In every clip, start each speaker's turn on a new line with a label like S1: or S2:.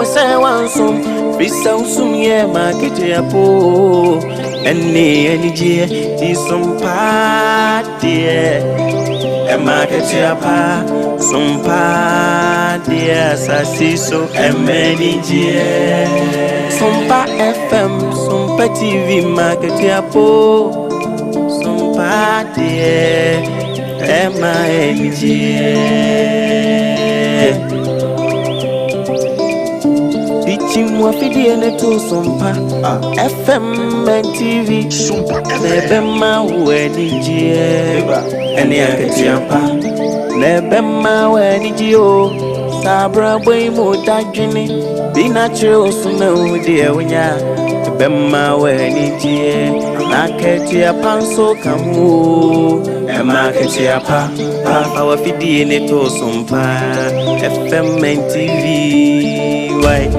S1: say one some, be so soon, yeah, market ya po. And me, energy, tis some party, and market ya pa, some party, as I see so, and many years. SOMPA FM, SOMPA TV, market ya po, some party, and my energy. Teaching what we did to SOMPA FM and TV. Nebema weniji eni aketiapa. Nebema weniji o. Sabra boy mo dajini. Be natural suna udi ewnya. Nebema weniji aketiapa so kamu. Ema aketiapa. Papa wa fidi ene to SOMPA FM and TV. Why?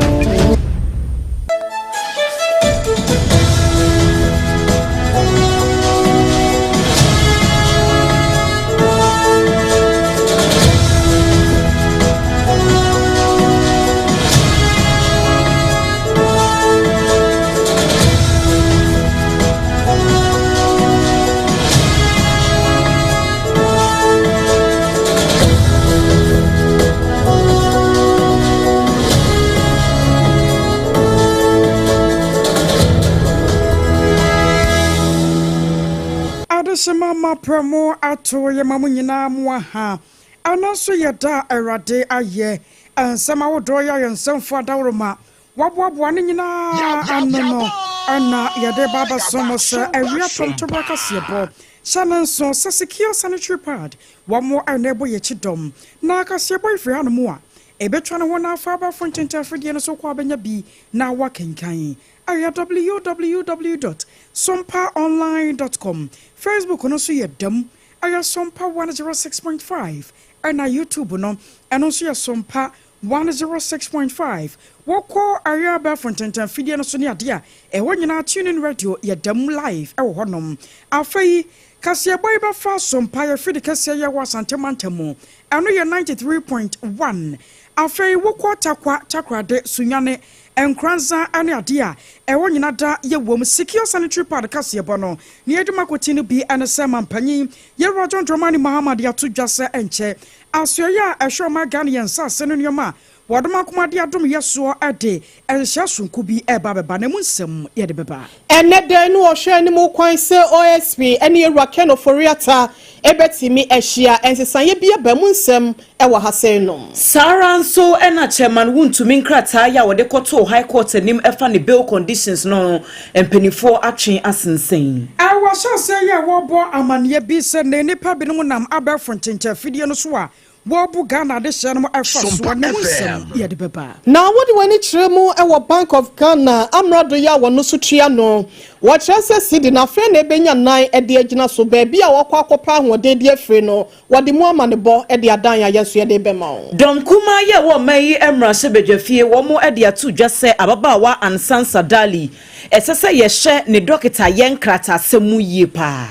S2: Mama promo ato ye mamu nyina mu ha anaso ye da erade aye ansama wodo ya yensamfo adawroma waboaboa ne nyina anono ana ye de baba somosa awia pronto bakasiebo shananso secure sanitary pad wamo enable ye chidom na kasiebo ifri hanu a ebetwa ne wona afa ba fontenta afidie no so kwa benya bi na wakenkan aya www.sompaonline.com Facebook no so ye dam aya SOMPA 106.5 and na YouTube no and also ye SOMPA 106.5 woko aya ba fontenta afidie no so ne ade a e wonyina tune in radio ye dam live e wo honom afai Kasia boy ba fa SOMPA ye fidi kasia ye wasantemantemu eno ye 93.1 afei woko takwa de sunyane enkranza ane ade a ewo nyina da ye wom secure sanitary pad kasia bono ne eduma kotini bi ane sema mpanyin ye rojon dromani Muhammad ya to dwase enche asoya ehwoma Ghanaian sase no nyoma wadoma komade adom yeso ade enhya sunku bi eba beba na munsem ye de beba
S3: enede no ohwe ni mu kwan se OSP ene ewura Keno Foriata ebetimi ehia ensesanye bi eba munsem ewa hasenom
S4: saranso ena chairman wuntumi nkrata ya wode koto high court nim efa ne bail conditions no empenifo atwen asensen
S2: awa so se ye wo bo amane bi se ne nipa binom nam aberfrontinta fidie no so a Bobu Ghana de shanamo afa na musem ye de beba
S3: na wodi wani kiremu ewo Bank of Ghana amrado ya wono so tua no wo chese sidi na fe na ebenya nan e de agina so ba bia wokwa akopa hoden de afre no wodi mu amane bo e de adan ya yeso ye de bema o
S4: donkuma ye wo mai emra se bedwafie wo mo e de atu dwase ababawa ansansa dali esese ye hye ne dokita yenkrata semu yie pa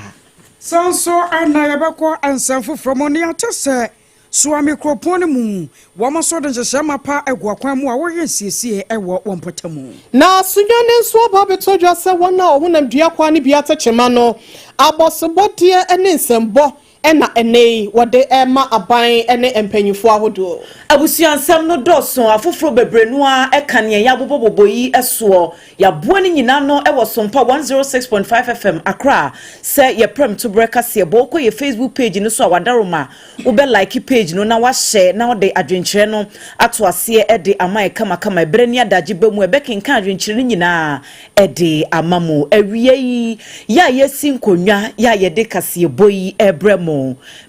S2: sonso ana yebekọ ansanfo from oni atese so amikropon mu wamaso de jeshama pa egwakwan mu a wo yensiesie ewo wompotamu
S3: na sunyane nso ba betodwa se wona ohunam dua kwa ne bia techema no abosebodie ene nsembo ena ene wode ema aban ene empanyifo ahodo
S4: abusuansam no doso afoforo bebrenu a ekane ya boboboyi eso ya boani nyina no ewo SOMPA 106.5 FM Accra se ye prem to breakfast ye boko ye Facebook page no so awadaroma wo be like page no na wa share na wo de adwenkyere no ato ase e de amai kama ebreni adaje bemu e be kenkan adwenkyere nyina e de amamu awie yi ya yesi nkonwa ya ye de kase boyi ebremo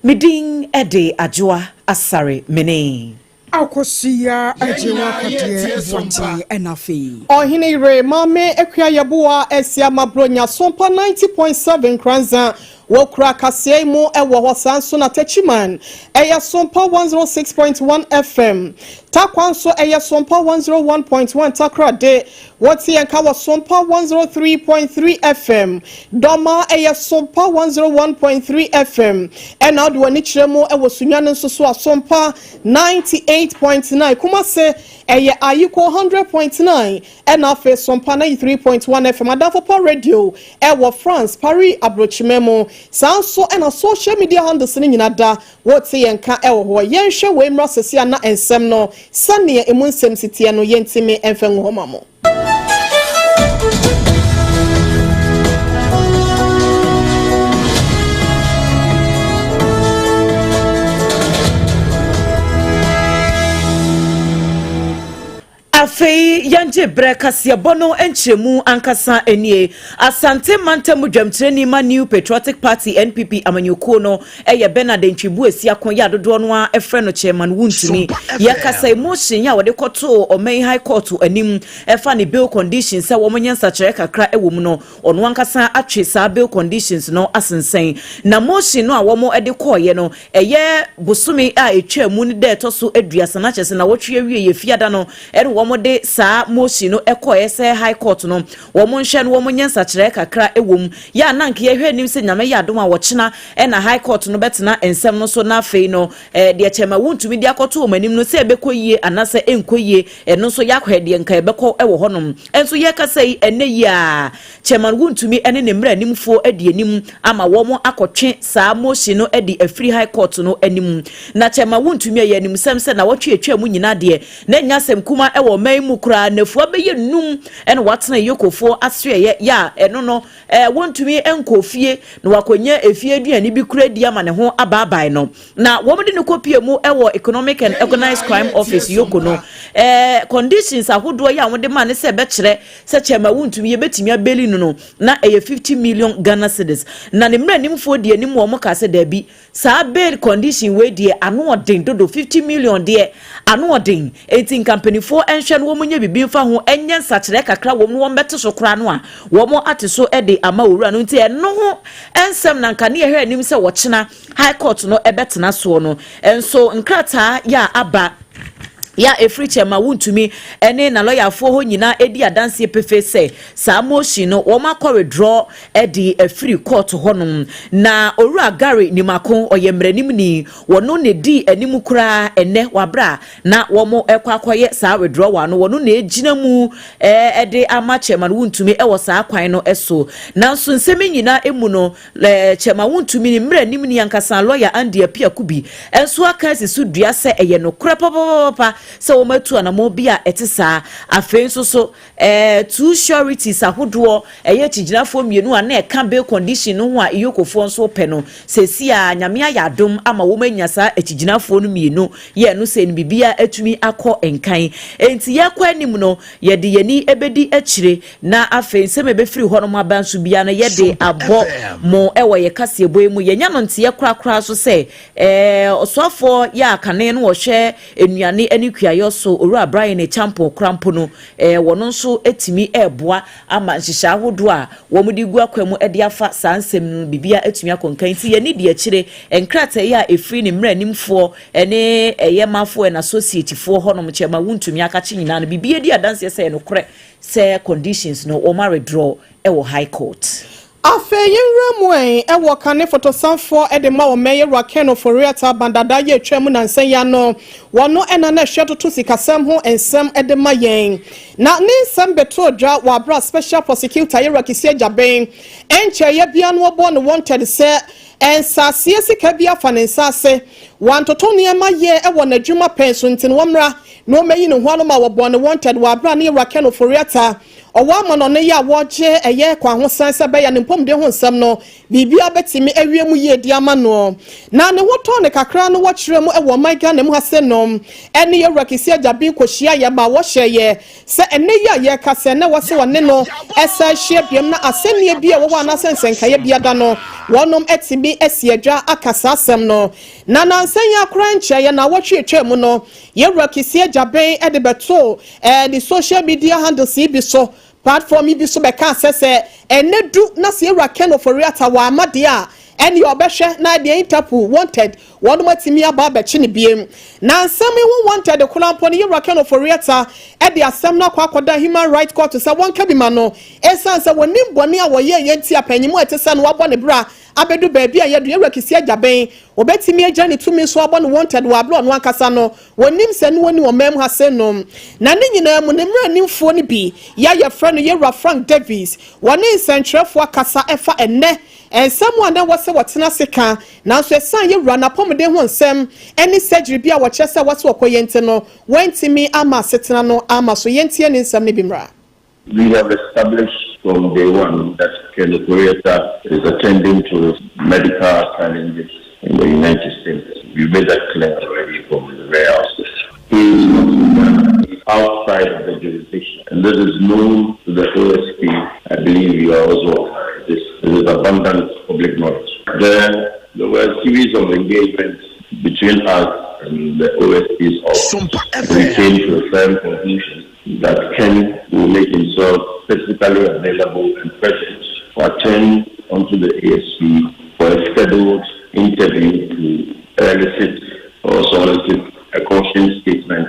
S4: midin ede ajwa asare mene
S2: akosia ajewa kade vonti enafi
S3: ohine ire mame ekwa yeboa esia mabronya SOMPA 90.7 kranza wokra kasie mu ewo hosanso na techiman eya SOMPA 106.1 FM Takwanso eye SOMPA 101.1 Takrade. What's here kawa SOMPA 103.3 FM. Doma eye SOMPA 101.3 FM. And now do wani chiremo ewo sunyanen so SOMPA 98.9. Kumase eye ayiko 100.9. And now fe SOMPA 93.1 FM. Adafo radio ewo France Paris abrochimemo. Sanso and a social media handles ni nyinada. What's here nka ewo ho yenshe we mra sesi na ensem no sane emunsem sitie no yentime enfenwo homamo.
S4: Afei yanje breka sia bono enchemu ankasa enie asante mantamu dwamtreni ma New Patriotic Party NPP amanyuko no eye Bernard Ntwibu esia kon ya dodo no a efre no chairman wuntumi yakasa emotion ya wode koto omei high court anim efa ne bail conditions se wo monyansa kire kakra ewom no ono ankasa atwe sa bail conditions no asensen na motion no a wo mo ede koye no eye bosumi a etwamu ne de toso aduasa na chese na wotwe awie ye fiada no ere wo de sa motion no ekoye se high court no wo mo nhwe no wo mo nyansa kire kakra ewom ya nanke ye hwe nim se nyame ya dom a wo chena e na high court no betena ensem no so na afei no de chema wuntumi de akoto o manim no se ebekoyie anase enkoyie eno so yakwe de nka ebeko ewo honom enso ye kasai ene yi a chema wuntumi ene ne mra animfo ade anim ama wo mo akotwe sa motion no ede afri high court no anim na chema wuntumi ye anim semse na wotwe atwa mu nyina de na nyasem kuma ewo mu kura nefua be ye num ene watena yokofo asue ya eno no wontumi enkofie na wakonye efie aduani bi kura di ama ne ho ababai no na womde ne kopie mu ewo economic and organized crime office yoko no conditions ahodo ya wode ma ne se be kire se chema wontumi ye betimi abeli no na 50 million Ghana cedis na ne mra nimfo di anim wo mo ka se da bi sa bail condition we die ano odin dodo 50 million die ano odin 18 company for no wo munye bibi mfa ho enye nsakire kakra wo no wo mbete so kra no a wo mo ate so ede ama owura no nti eno ho ensem na nka ne ehwe anim se wo chena high court no ebetena so no enso nkrata ya aba ya efri chema wuntumi ene na lawyer fo ho nyina edi adanse pefe se sa motion no wo makọ withdraw edi efri court honom na owura Gary Nimako oyemranim ni wono ne di anim kura ene wabra na wo mo ekwakoye sa withdraw wa no wono na ejina mu ede ama chema wuntumi ewo sa kwan no eso na so nsemi nyina emu no chema wuntumi ni mranim ni yankasa lawyer Andy Apiakubi enso aka sisu dua se eye no kura papa so wo matu anamo bia etisa afei so two sureties ahodo eye tiginafo mienu ana eka bail condition no ho a iyokofo nso pe no sesi a nyame ayadom ama wo manyasa etiginafo no mienu ye no se ni bibia atumi akọ enkan enti yakọ anim no ye de yani ebedi akire na afei se mebefiri ho no mabanso bia no ye de abo mo ewo ye kase boy mu ye nya no nte ye krakra so se osofo ya kane no wo hwe enuane ani yayo so owura Brian e champo krampo no wono nso etimi eboa ama nhihya ahodo a wo mudi gu akwam ede afa sansem bibia etimi akonkan ti ye ni de akire enkrata ya efri ne mra nimfo ene eyemafo en associate fo honom chema wuntumi akachi nyina no bibia di adanse se no kore se conditions no o ma withdraw ewo high court
S3: Afe yinramwe ewo kane fotosanfo edema wo meye rakeno for reata bandada ye twemu na nsen ya no wono ena na hweto to sikasem ho ensem edema yen na ni nsem beto dwa wa bra special prosecutor ye rakisi ajaben enche ye bia no obo no wanted se ensase sika bia fa nensase wantoto ne ma ye ewo na dwuma penso ntin womra no meyi no hwalo ma wo bo no wanted wa bra ne rakeno for reata owa mono ne ya woje eye kwa ho sanse be ya ne mpom de ho nsam no bibia betimi awiemu ye di ama no na ne woto ne kakra no wokyere mu ewo maiga ne mu hase nom ene ye rakisi ajabi kohia ye ba wo hye se ene ya ye kase ne wose wone no esa hye biem na asenie bia wo wana sensenka ye bia da no wonom etimi esiadwa akasa asem no na nansen ya kranche ye na wotwe mu no ye rakisi ajabi ede beto the social media handles bi so platform bi so be ka sese enedu na se ewra keno for reata wa amade a ɛne ɔbɛhwɛ na de Interpol wanted wɔn matimi aba abɛkye ne biem na nsɛm ewu wanted kolampo ne yɛwura Ken Oforiata ɛde asɛm na akɔda Human Rights Court sɛ wɔn ka bi ma no ɛsan sɛ wɔnim bɔne a wɔyɛ yɛnti apanyimu ɛte sɛ no wabɔ ne bra abedu baabi a yɛdu yɛwura kisi agyaben obetimi agya ne tumi so abɔ ne wanted wɔ abro no ankasa no wɔnim sɛ no wɔni wɔn mɛm ha sɛ no na ne nyinaa mu ne mmerɛ nimfoɔ no bi yɛayɛ frɛ no yɛwura Frank Davis wɔne nsɛnkyerɛfoɔ akasa ɛfa ɛnɛ nsɛm a na wɔsɛ wɔtena seka nanso ɛsan yɛwura na pɔmden ho nsɛm ɛne surgery bi a wɔkyerɛ sɛ wɔsɛ wɔkɔ yɛnti no wɔntimi ama asetena no ama so yɛntie ne nsɛm no bi mmra.
S5: We have established from day one that Ken Oforiata is attending to medical challenges in the United States. We made that clear already from the very outset. He is not outside of the jurisdiction, and this is known to the OSP. I believe you are also aware of this. This is abundant public knowledge. There were a series of engagements between us and the OSP's office. We came to a firm conclusion that Ken will make himself physically available and present to attend onto the ASP for a scheduled interview to elicit or solicit a caution statement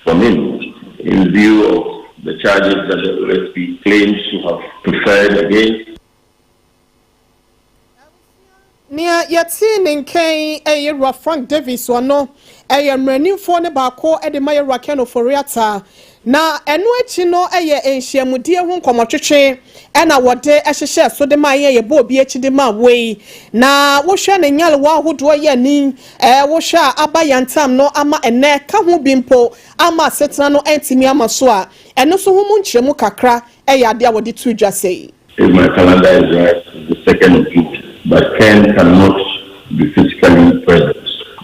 S5: from him in view of the charges that the OSP claims to have preferred against.
S3: Nia yɛte ne nkɛn ɛyɛ Frank Davis wano ɛyɛ mmaranimfoɔ ne baako ɛde ma yɛwura Ken Oforiata na ɛno akyi no ɛyɛ nhyiamudie ho nkɔmɔtwetwe ɛna wɔde ɛhyehyɛ so de ma yɛ yɛbɔ obi akyi de ma wei na wohwɛ ne nyalewa ahodoɔ yɛ ni wohwɛ a aba yantam no ama ɛnɛ ka ho bi mpo ama setena no ɛntimi ama so a ɛno so ho mu nkyerɛmu kakra ɛyɛ ade a wɔde to dwa sɛ.
S5: If my calendar is right, the 2nd of June. But Ken cannot be physically present.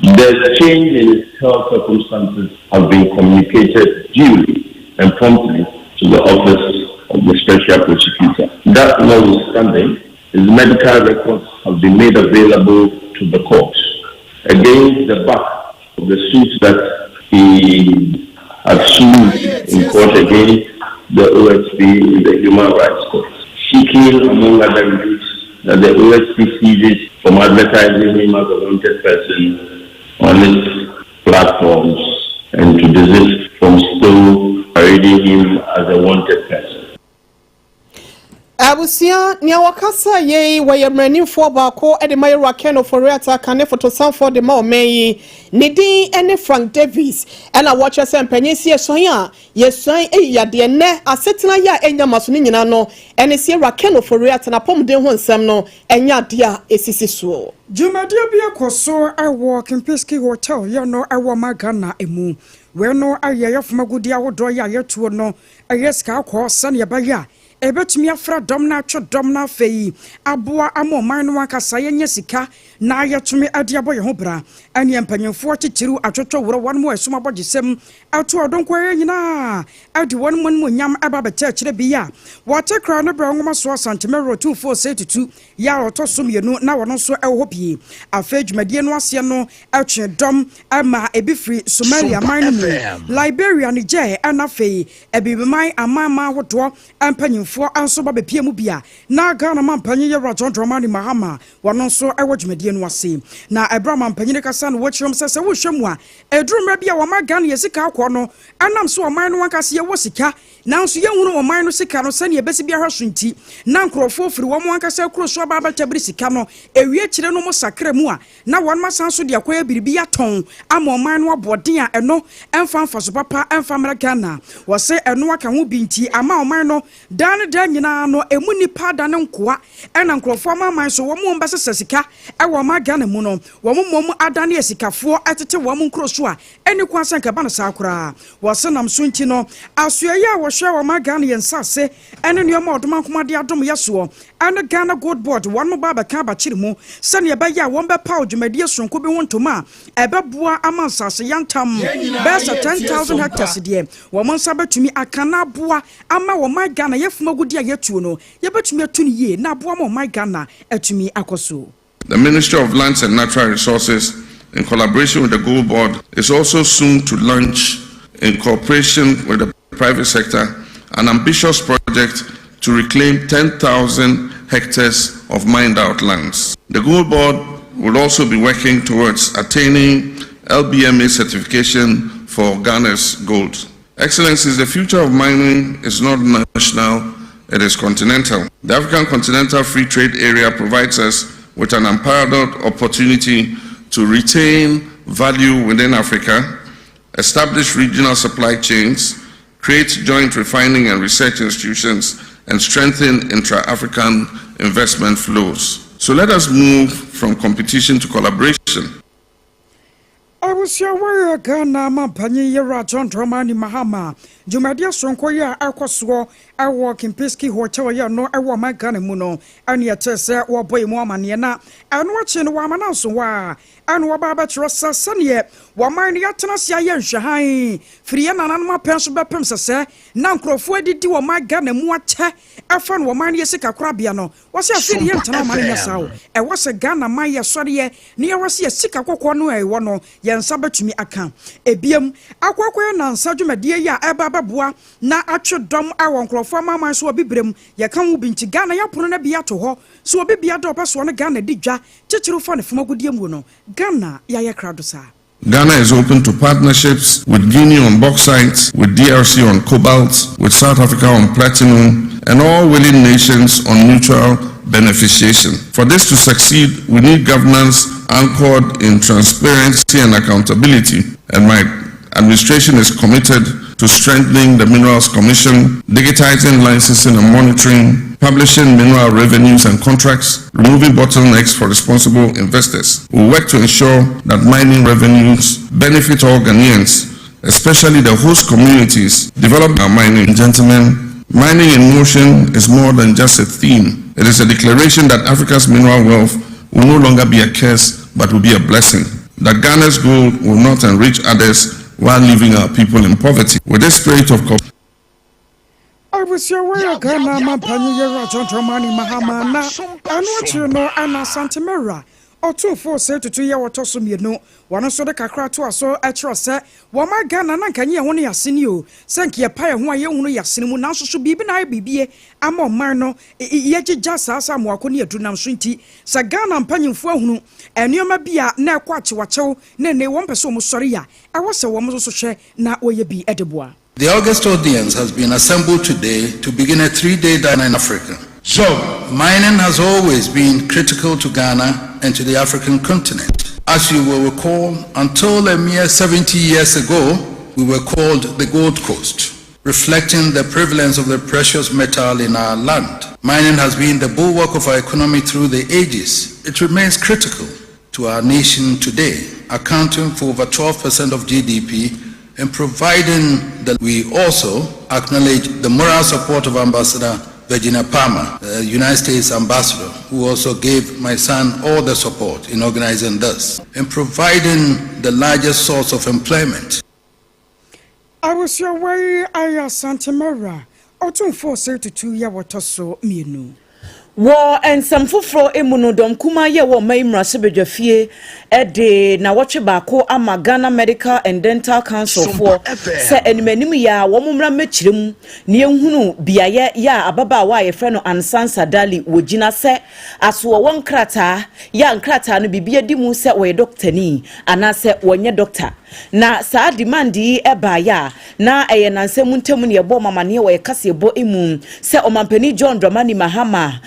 S5: The change in his health circumstances have been communicated duly and promptly to the office of the Special Prosecutor. That notwithstanding, his medical records have been made available to the court against the back of the suit that he had sued in court against the OSP in the Human Rights Court, seeking, among other reasons, that the OSP ceases from advertising him as a wanted person on its platforms and to desist from still parading him as a wanted person.
S3: Abusia nia wakasa ye waya mranimfoɔ baako ɛde ma yɛwura Ken Oforiata kane fotosanfoɔ de ma ɔmɛyi ne din ɛne Frank Davis ɛna wɔkyɛ sɛ mpanyin si ɛsɔn a yɛsɔn ɛyi yadeɛ nɛ asetena yɛ a ɛnya maso ne nyinaa no ɛne si yɛwura Ken Oforiata na pɔmuden ho nsɛm no ɛnya adeɛ a ɛsisi soɔ.
S2: Jumadia bi akɔso ɛwɔ Kempiski Hotel yɛ no ɛwɔ Magana emu wɛ no ayɛ yɛfoma gudi ahodoɔ yɛ a yɛtuo no ɛyɛ sika akɔ sɛne yɛbɛyɛ ebetumi afra dom na atwo dom na afei aboa amoman no akasa yenye sika na ayetumi ade abɔ ye ho bra ane empanyemfo titiru atwotwo woro won mo esuma bɔgesem ato odonko nyina ade won mo nyam aba beta kire bi ya wote kra no bra ngoma so santimero 2472 ya otoso mienu na wono so ɛwɔ pie afei dwumadie no ase no atwe dom ama ebifri Somalia man no Liberia ne je ana afei ebibiman amama wodo empanyemfo anso ba bepie mu bia na Ghana mampanyi ye John Dramani Mahama wono so ɛwɔ dwumadie no ase na ebra mampanyi ne kasa no wɔkyerɛm sɛ wo hwɛmu a edurumra bia wɔma Ghana ye sika akɔ no anam so ɔman no wankase ye wɔ sika nanso ye hunu ɔman no sika no sɛ ne ebesi bia hwɛ so nti na nkrɔfo firi wɔn wankase kuro so aba tabiri sika no ewie kyerɛ no mo sakra mu a na wɔn masan so de akɔyɛ biribi atɔn ama ɔman no abɔden a ɛno ɛmfa so papa ɛmfa mra Ghana wɔsɛ ɛno aka ho bi nti ama ɔman no dan nyina no emu nipa da ne nkoa ɛna nkrɔfo amaman so wɔn mbɛsɛ sika ɛwɔ ma Ghana mu no wɔn mom adane esikafo ɛtete wɔn nkuro so a ɛne kwansa nkaba no saa koraa wɔsɛ nam so nti no asoɛyɛ a wɔhwɛ wɔ ma Ghana yɛn sase ɛne nneɛma ɔdoma nkomade adom yɛsoɔ ɛne Ghana Gold Board wɔn mo ba bɛka abakyere mu sɛne ɛbɛyɛ a wɔn bɛpa odwumadie sonko bi ho ntoma ɛbɛboa ama nsase yantam bɛsɛ 10,000 hectares deɛ wɔn nsa bɛtumi akana boa ama wɔn ma Ghana yɛfuma gudi a yɛtuo no yɛbɛtumi atuni yie na boa ma wɔn ma Ghana atumi akɔso.
S6: The Ministry of Lands and Natural Resources, in collaboration with the Gold Board, is also soon to launch, in cooperation with the private sector, an ambitious project to reclaim 10,000 hectares of mined out lands. The Gold Board will also be working towards attaining LBMA certification for Ghana's gold. Excellencies, the future of mining is not national, it is continental. The African Continental Free Trade Area provides us with an unparalleled opportunity to retain value within Africa, establish regional supply chains, create joint refining and research institutions, and strengthen intra-African investment flows. So let us move from competition to collaboration.
S2: I was your warrior Ghana Mampany Yera John Dramani Mahama. Jumadia Sonkoya Aquaswo, I walk in Pisky Hotel, ya no, I want my Ghana Muno, and yet or boy Momaniana, and watching Wamanaso, and Wababa Trassa Sunny, Wamani Atanas Yayan Shahai, Friana and my pencil by Pemsa, Nankro for did do my Ghana Muate, I found Wamani Sika Crabiano, was your city and Tanamania Sao, and was a Ghana Maya Sorry, near was a Sika Kokono, one. Yan sabat me account. Ebium, Aqua and Sajuma dear ya Abababua, na atro dom awon crofama man so bibrim, ya can be to Ghana ya puna biato ho, so be biato one Ghana dija, Chichu fan from Gudiamuno, Ghana ya crowdusa.
S6: Ghana is open to partnerships with Guinea on bauxite, with DRC on cobalt, with South Africa on platinum, and all willing nations on mutual beneficiation. For this to succeed, we need governance anchored in transparency and accountability, and my administration is committed to strengthening the Minerals Commission, digitizing licensing and monitoring, publishing mineral revenues and contracts, removing bottlenecks for responsible investors. We work to ensure that mining revenues benefit all Ghanaians, especially the host communities developing our mining. Gentlemen, mining in motion is more than just a theme. It is a declaration that Africa's mineral wealth will no longer be a curse, but will be a blessing. That Ghana's gold will not enrich others while leaving our people in poverty. With this spirit of
S2: I was your warrior Ghana Mampany Yera John Dramani Mahama, and what you know, Anna Santamera. Or 2 year or Tosum, you know, one so the Kakra to us so at Rossa, one my Ghana and can you only have seen you, sank your pie, why you only have seen now should be ben I be a more marno, yet just as I'm walking near to Namshinti, Sagana and Panning Fonu, and you may be a now quite wacho, nay, 1 person sorry. I was a woman so share, now where you be at the bois.
S7: The August audience has been assembled today to begin a 3-day dialogue in Africa. So, mining has always been critical to Ghana and to the African continent. As you will recall, until a mere 70 years ago, we were called the Gold Coast, reflecting the prevalence of the precious metal in our land. Mining has been the bulwark of our economy through the ages. It remains critical to our nation today, accounting for over 12% of GDP, and providing that we also acknowledge the moral support of Ambassador Virginia Palmer, the United States Ambassador, who also gave my son all the support in organizing this, and providing the largest source of employment.
S2: I was your way, I Santamera, or 2 year or Tosso, Minu.
S4: War and some fufro emunodom kuma ye wo maimra sebedwafie de na woche bako ama Ghana Medical and Dental Council for se enimanimu ya wo mumra mechirem ne ehunu biaye ya ababa wa ye frɛ no Ansansa Dali wogina se aso won krata ya nkrata no bibia di mu se wo doctor ni ana se wonye doctor na saa demandi eba ya na eye nansemu ntemu ne yebo mamane wo ye kase bo emu se omampani John Dramani Mahama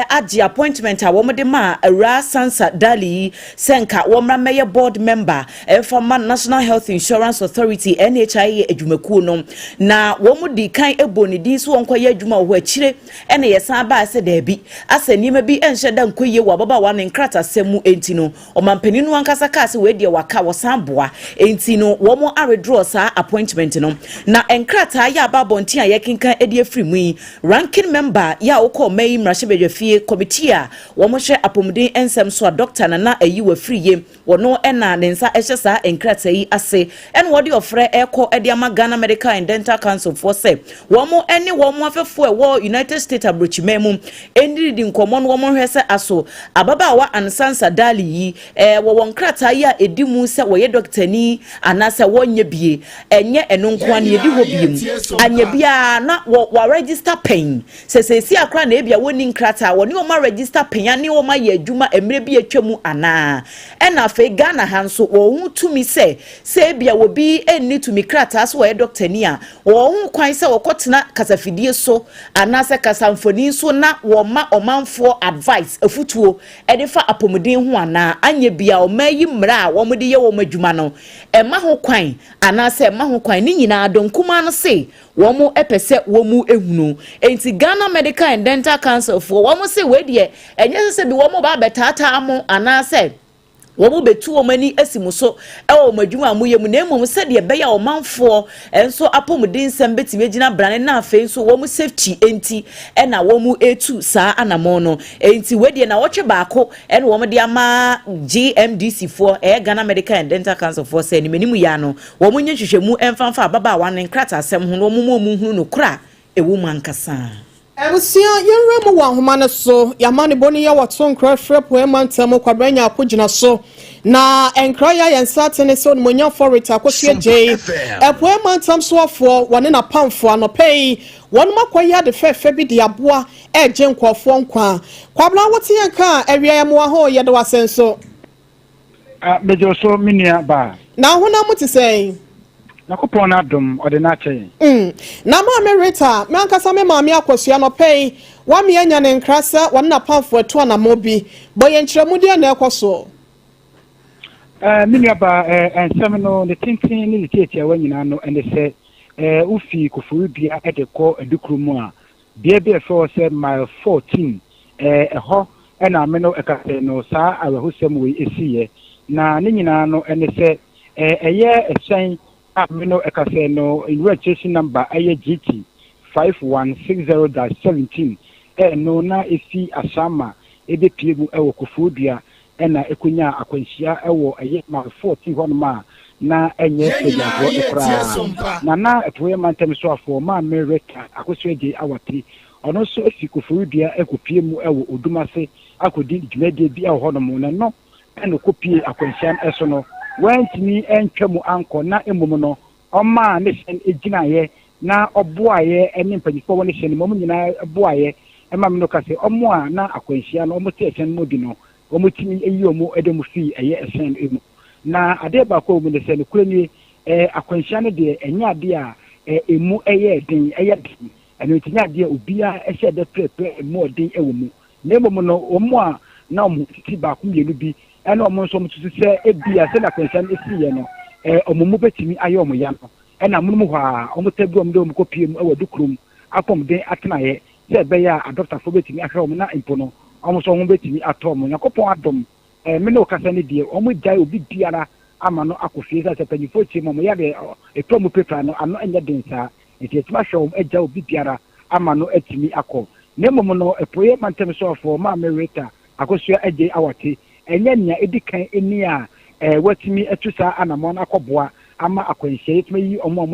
S4: agi appointment a womde ma Ra Sansa Dali senka womra meye board member from National Health Insurance Authority NHIA adwumakuo no na womudi kan eboni din so wonkoye adwuma wo akire ene yesan ba ase da bi ase nima bi enhye da nkoye wo baba wa ne nkrata semu enti no omampani no ankasa ka ase we de waka wo sanboa enti no womo aredraw sa appointment no na enkrata ya babonti a yekinkan edi afirimu ranking member ya wokọ mai mrashebedwafie committee a womo hwe apomuden ensem so a doctor na ayi wa friye wono ena ne nsa ehye sa enkrata yi ase en wodi ofre eko edi ama Ghana Medical and Dental Council for say womo eni womo afefo wo United States abrochimemu eni di nkomo no womo hwe se aso ababa wa Ansansa Dali yi wo nkrata ya edimu se wo ye doctor ni anase wonye bie enye eno nko an yedi ho biem anya bia na wo register pain se akra na ebia woni nkra krata woni o ma register penya ne o ma ye adwuma emre bi atwam ana ena fe Ghana hanso wo hu tumi se bia wo bi enni tumi krata so wo doctor ni a wo hu kwan se wo kotena kasafidie so ana se kasamfoni so na wo ma omanfo advice afutuo edifa apomuden ho ana anye bia o ma yi mra wo mo de ye wo madwuma no ema ho kwan ana se ema ho kwan ni nyina donkuma no se wo mo epese wo mu ehunu enti Ghana Medical and Dental Council for wo mo se we de enye se bi wo mo ba betata amo ana se wo mo betu wo mani asimuso e wo madwuma amoye mu na emom se de be ya wo manfo enso apomuden nsem beti megina brane na afi nso wo mo safety enti e na wo mo etu saa anamo no enti we de na wo twe baako e na wo mo de ama GMDC for Ghana Medical and Dental Council for se ni menimu ya no wo mo nyehwehwemu emfanfa ababa wa ne nkrata asem ho no mo mu hunu no kra e wo mu ankasa
S3: Ebusia yenremu wa homane so yamane boni ya waton krafre poemantam kwabranya akogina so na enkraya yensatene so nmonya forward akosie je poemantam so afo wone na pamfo anopei won makoya de fefe bi de aboa eje nkofo nkwa kwabla wote yanka ewia yemo ho ye de wasenso
S8: mejo so minia ba
S3: na hona muti sei
S8: nakopon adom ode na che
S3: na ma merita me ankasa me ma me akosua no pei wa me anya ne nkrasa won na pamfo eto na mobi boye nkyeremu de na ekoso
S8: minia ba ensem no the tintin ni litieti awa nyina no ene se ufi kofuru bia edeko edukrumu a bia bia for se mile 14 ho na me no ekase no saa awahosem we esiye na ni nyina no ene se eye ehyan amino ekase no in registration number GT 5160-17 no na esi asama ebe piegu ewo kofudua na ekunya akwanhia ewo eye ma 14 honma na enye ejago ekra na etoye mantem so afo ma mereka akosweje awati ono so esi kofudua ekopiemu ewo odumase akodi dwumade bi ewo honom na no eno kopie akwanhia eso no wantimi entwemu anko na emum no oma ne sen ejinaye na oboaye ene mpanyifo woni hye ne mom nyina boaye ema me no kase omo a na akwanhia no omo te hye no bi no omo timi eyi omo edem fi eye esen emu na ade ba ko omo ne sen kurani akwanhia no de enya ade a emu eye den eye den eno tinya ade obia ehye de prepe emu odin ewumu na emom no omo a na omo ti ba ko mienu bi ena omo nso mtutu se ebia se na akwanhia no esiye no omumu betimi aye omo ya no ena munum ho a omo tagu omo de omo kopiem awadukrum akom den atenaye se be ya adopter fo betimi ahwe omo na impo no omo so omo betimi atom yakopon adom me no kasa ne die omo jai obi biara ama no akofie se panyifo chi mo ya de etomo paper no ano enya den sa enti etima hwe omo eja obi biara ama no atimi akọ ne momo no epoye mantem so afọ ma merita akosua eje awate enya nia edikan eni a watimi etusa anamon akọboa ama akwanhye etime yi omo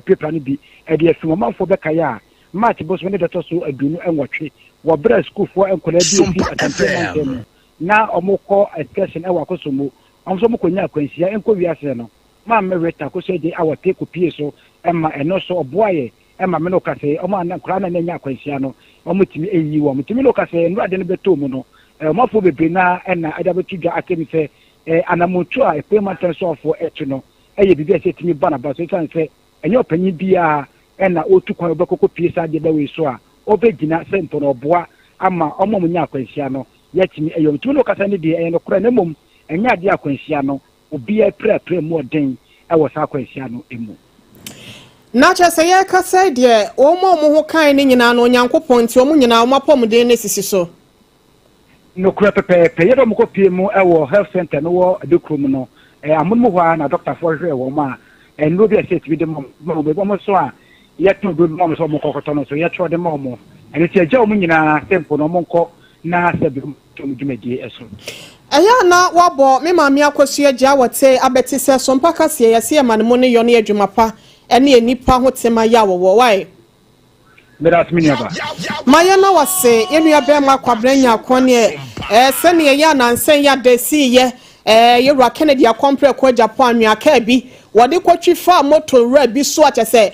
S8: paper no bi de afimo manfo beka ya match boss when the so adunu enwotwe wo bra school for enkola bi fi atampe na omo ko excursion e wakosomo omo so mo konya akwanhye enko wiase no ma merita akosua eje awate kopie so ema eno so oboaye ema me no kase omo an kura na nya akwanhye no omo timi eyi wo mutimi no kase no ade no beto mu no mafo bebre na ena ada betudwa akemi se anamotu a payment so for etu no eye bibia se timi bana ba so tan se enye opanyi bia ena otu kwan obekoko piesa de dawe so a obegina se nto no boa ama omom nya akwanhia no yatimi eyo mutumi no kasa ne de no kura na mom enya ade akwanhia no obia pre mu oden ewo sa akwanhia no emu
S3: na chese ye kasa de omo ho kan ni nyina no nyankopon nti omo nyina omapom de ne sisi so
S8: no kura pepe yedo mo kopie mu ewo health center no wo adekrum no amunmu hwa na doctor for hwe wo ma no bi ase tibi de mo be mo so a yeto do mo so mo kokoto no so yeto de mo ene ti agya mo nyina tempo no mo nko na sabi to dwumadi eso
S3: eya na wabo me ma me akosua gya wote abeti se so mpaka se yese ma ne mo ne yo ne adwumapa ene enipa ho tema ya wo wai
S8: Meras miniaba
S3: maya na wase yenua be ma kwabranya akone se ne ya na nsen ya de si ye yewura Kennedy akompre ko Japan anwaka bi wode kwatwi fa motor ra bi so ache se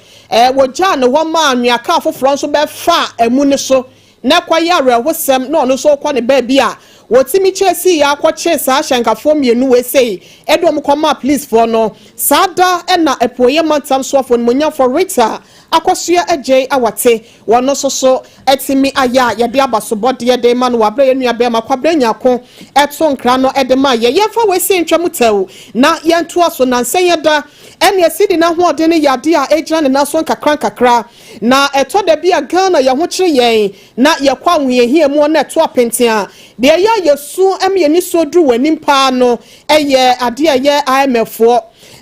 S3: wo ja ne ho ma anwaka afoforo nso be fa emu ne so na kwaya rewosem na ono so kwa ne baabi a wotimi chesi ya akwache saa shankafo mienu we sei edom koma police for no sada na epoye mantam so for munya for Rita akosua agye awate wono so etimi aya ye de abasobode de ma no wabre ye nua be ma kwabre nyako eto nkra no edema ye fa we sei ntwamutew na ye nto aso na nsanyeda ene asidi na ho ode ne yade a egira ne naso nkakra na eto da bia Ghana ye ho kire yen na ye kwa hwe hie mu na eto apentia de ya yesu eme ni so dru wanim pa no eye ade ye IMF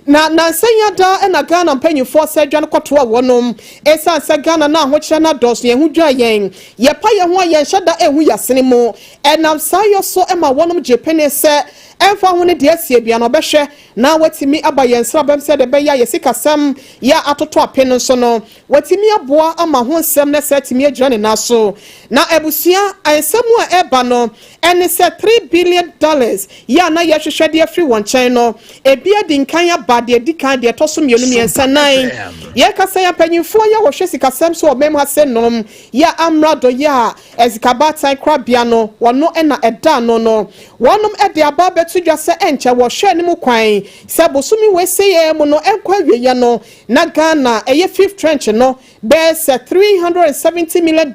S3: na nsanyada na Ghana mpanyifo se dwan kotoa wonom esan se Ghana na ho kire na dos ye hu dwa yen ye pa ye ho ye hyada ehu yasene mu enam sayo so ema wonom jepene se emfa ho ne de asie bia no behwe na watimi aba yensra bem se de be ya yesikasam ya atoto apeno so no watimi aboa ama ho nsem na setimi agyira ne naso na ebusua ansemu a eba no ene se $3 billion ya na ye hwehwe de afri won chen no ebia di nkan ya ba de dikan de toso mienu miensa nan ye kasa ya panyimfo ya wo hwe sikasam so obem ha se nom ya amrado ya ezikabata krabia no wono na eda no wonom ede aba betudwa se enche wo hwe ne mu kwan se bosumi we se ye mu no enkwa wiye no na Ghana eye fifth trench no be se $370 million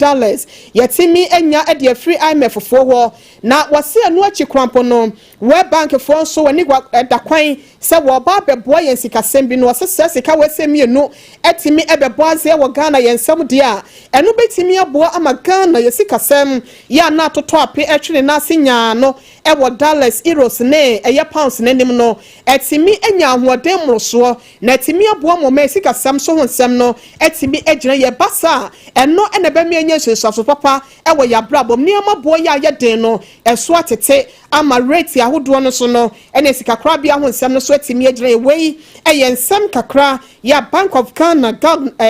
S3: yetimi enya ede afri IMF fo na wase anu achi krampo no World Bank fo so wani da kwan se wo ba beboa yen sikasem bi no wase sika wase mienu etimi ebeboa ze wo Ghana yen sam de a enu betimi aboa ama Ghana yesikasem ya na toto ape etwene na sinya no ewo dollars euros ne eye pounds nenim no etimi enya ahoden mroso na etimi aboa mo me sikasem so honsem no etimi egyina ye basa eno ene be me enya hyeso papa ewo ya brabom ne amaboa ya ye den no eso atete ama rate ahodo no so no ene sikakra bia honsem no so etimi egyina ye wei eye nsem kakra ya Bank of Ghana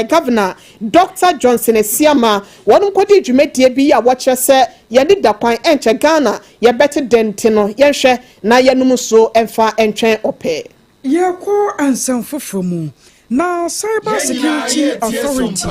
S3: Governor Dr. Johnson Esiama wonu kodi dwumadie bi ya watche se ye ni da kwan enche Ghana ye bete dente no ye hwe na ye num so emfa entwen ope
S2: ye ko ansem fofromu na Cybersecurity Authority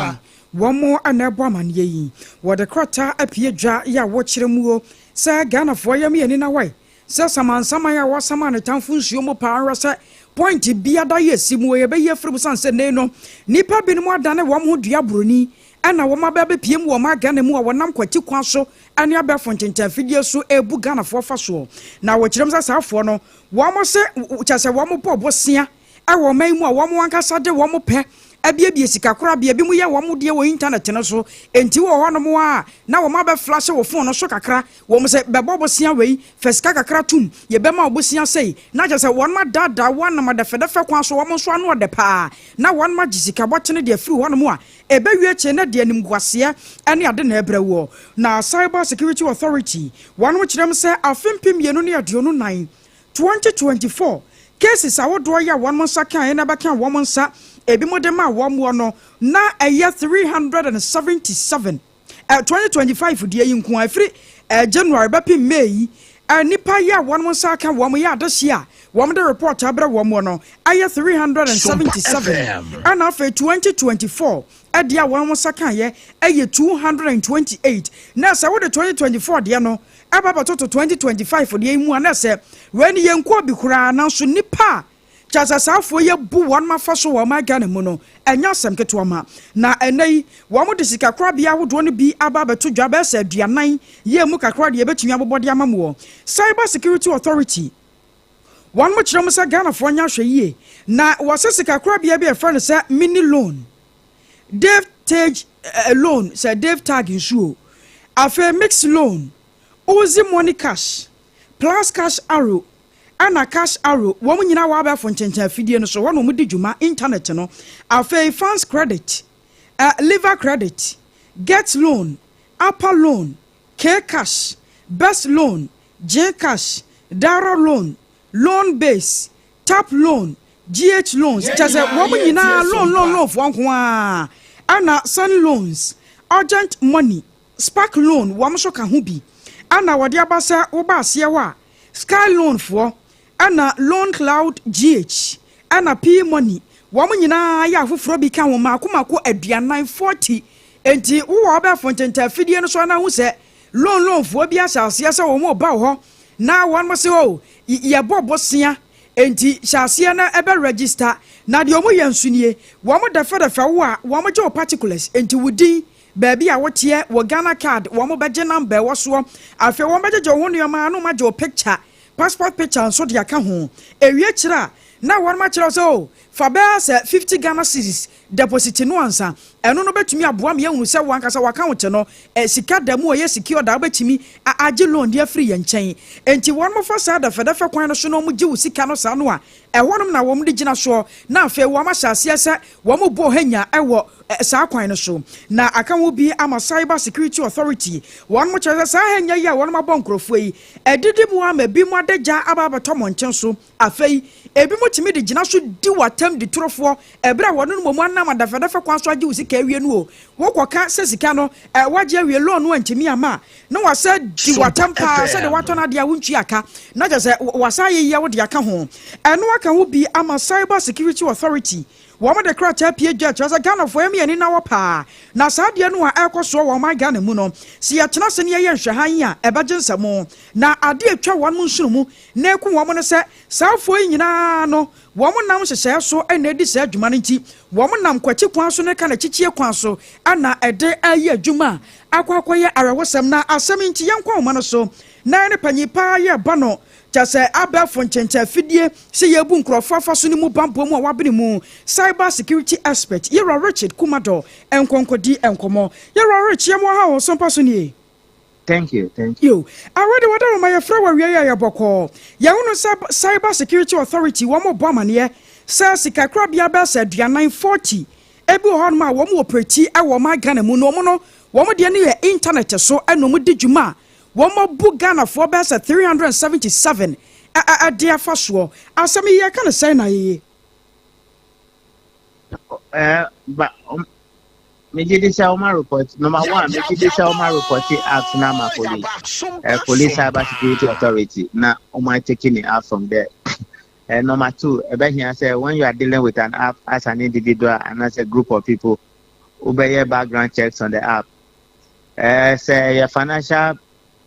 S2: womo anabo amanye yi wode krota apie dwa ya wo kyeremu se Ghana fo ye me ni na wai se samansama ya wasama ne tamfu nsuo mo pa anra se point bia da yesi mu ye be ye firi sanse ne no nipa binum adane wo mo dua broni ana wo ma ba be piem wo ma Ghana mu a wonam kwati kwa so ane aba fontenta fidie so ebu Ghana fo fa so na wo kyerem sasafo no wo mo se kyase wo mo po bosia e wo man mu a wo mo wankasa de wo mo pe abiebie sika kora bia bi mu ye wo mo de wo internet no so enti wo ho no mo a na wo ma be flash wo phone no so kakra wo mo se be bobosia wei fesika kakra tum ye be ma obosia sei na je se won ma dada won ma de fede fe kwa so wo mo so anu de pa na won ma jisika botene de afiri ho no mo a e be wie che na de anim gwase ane ade na ebrewo na Cybersecurity Authority won mo kirem se afempim ye no ne aduonu 9 2024 cases awodo ya won mo saka e na ba kan wo mo nsa ebi modema womwo no na eye 377 2025 die yinku afri January bapi May nipa ya won saka wom ya adahye a wom de report abra womwo no eye 377 and after 2024 edia won saka ye eye 228 na sa wo de 2024 de no ababa to 2025 de mu na se when yenko bi kura na so nipa chasa safo ye bu won mafa so wo ma Ghana mu no enya sem keto ma na enai wo mo de sika kra bia hodo no bi aba beto dwa ba sa aduanan ye mu kakra de betumi abobode amamo Cybersecurity Authority won mo kire mo sa Ghana fo nya hwe yie na wo se sika kra bia be friend sa mini loan Dave Tage loan sa Dave Tag insuo afa mix loan Ozi money cash plus cash arrow ana cash arrow wo mu nyina wa ba fo nchenchen fidie no so wo no mu di djuma internet no afei funds credit liver credit get loan upper loan K cash best loan J cash dara loan base tap loan GH loans just wo mu nyina loan fo nko a ana sun loans urgent money spark loan wo mo so ka ho bi ana wode abasa wo ba ase wa sky loan for ana loan cloud GH ana P money wo mo nyina ya afoforo bi kan wo mako aduanan 40 enti wo aba fontenta fidie no so na hu se loan fo bi asase ase wo mo ba ho na won mo se o ye bobosia enti hyase na ebe register na de omo yansunie wo mo defa wo a wo mo je particulars enti wudi baby a wotie wo Ghana card wo mo beje number wo so afi wo beje ho nneoma no ma je picture passport picture so de aka ho ewie kira na won ma kira so fa be se 50 Ghana cedis deposit no ansa eno no betumi aboa me ehunu se wankasa waka wo no sika da mu oye secure da betumi age loan dia free ye nchen enti won mo fa sa da fe kwan no so no mo gi wo sika no sa no a ehonum na wo mo de gina so na afa wo ma hyase se wo mo bo hanya ewo sa kwan no so na aka wo bi ama Cybersecurity Authority won mo kire sa hanya ya won ma bon krofo yi edidi mu ama bi mu adagya aba tomo nchen so afei ebi mo timi de gina so di watam di trofo ebra wono mo anam dafa kwan so age usika awie no o wo koka se sika no waje awie loan no antimi ama na wasa di watam pa se de wato na de awuntwi aka na je se wasa ye wo de aka ho eno aka ho bi ama Cybersecurity Authority wo mo de kra cha pie gya cha Ghana fo emi ani na wo pa na sa de no a ekoso wo ma Ghana mu no si ya kyena se ne ye nhwehan a ebaje nsamo na ade atwa won mu nsuru mu na eku wo mo no se Sarfo nyina no wo mo nam hyehye so na edi sa adwuma no nti wo mo nam kwachi kwan so ne ka na chichie kwan so ana ede ayi adwuma akwakoye arewosem na asem nti yankwa wo no so na ne panyipa ye ba no jase abafo nchencha fidie se yebu nkrofo afaso ni mu bampo mu a wabene mu cybersecurity expert Yero Richard Kumado enkonkodi enkomo Yero Richard yemo ha wo sompa so ni.
S9: Thank you.
S2: Already what are my friend we ya boko. Ya unu Cybersecurity Authority wo mo bomane say sikakra bia be say 940 ebi ho ma wo mo operate e wo ma Ghana mu no mo no wo mo de ne internet so eno mo di dwuma wo mo bu Ghana for be say 377 de afaso asem ye kan say na ye
S9: but me did say my report number 1 me did say my report act na ma police Cybersecurity Authority na o my taking it out from there. And number 2, about here say when you are dealing with an app as an individual and as a group of people, obey your background checks on the app. Say your financial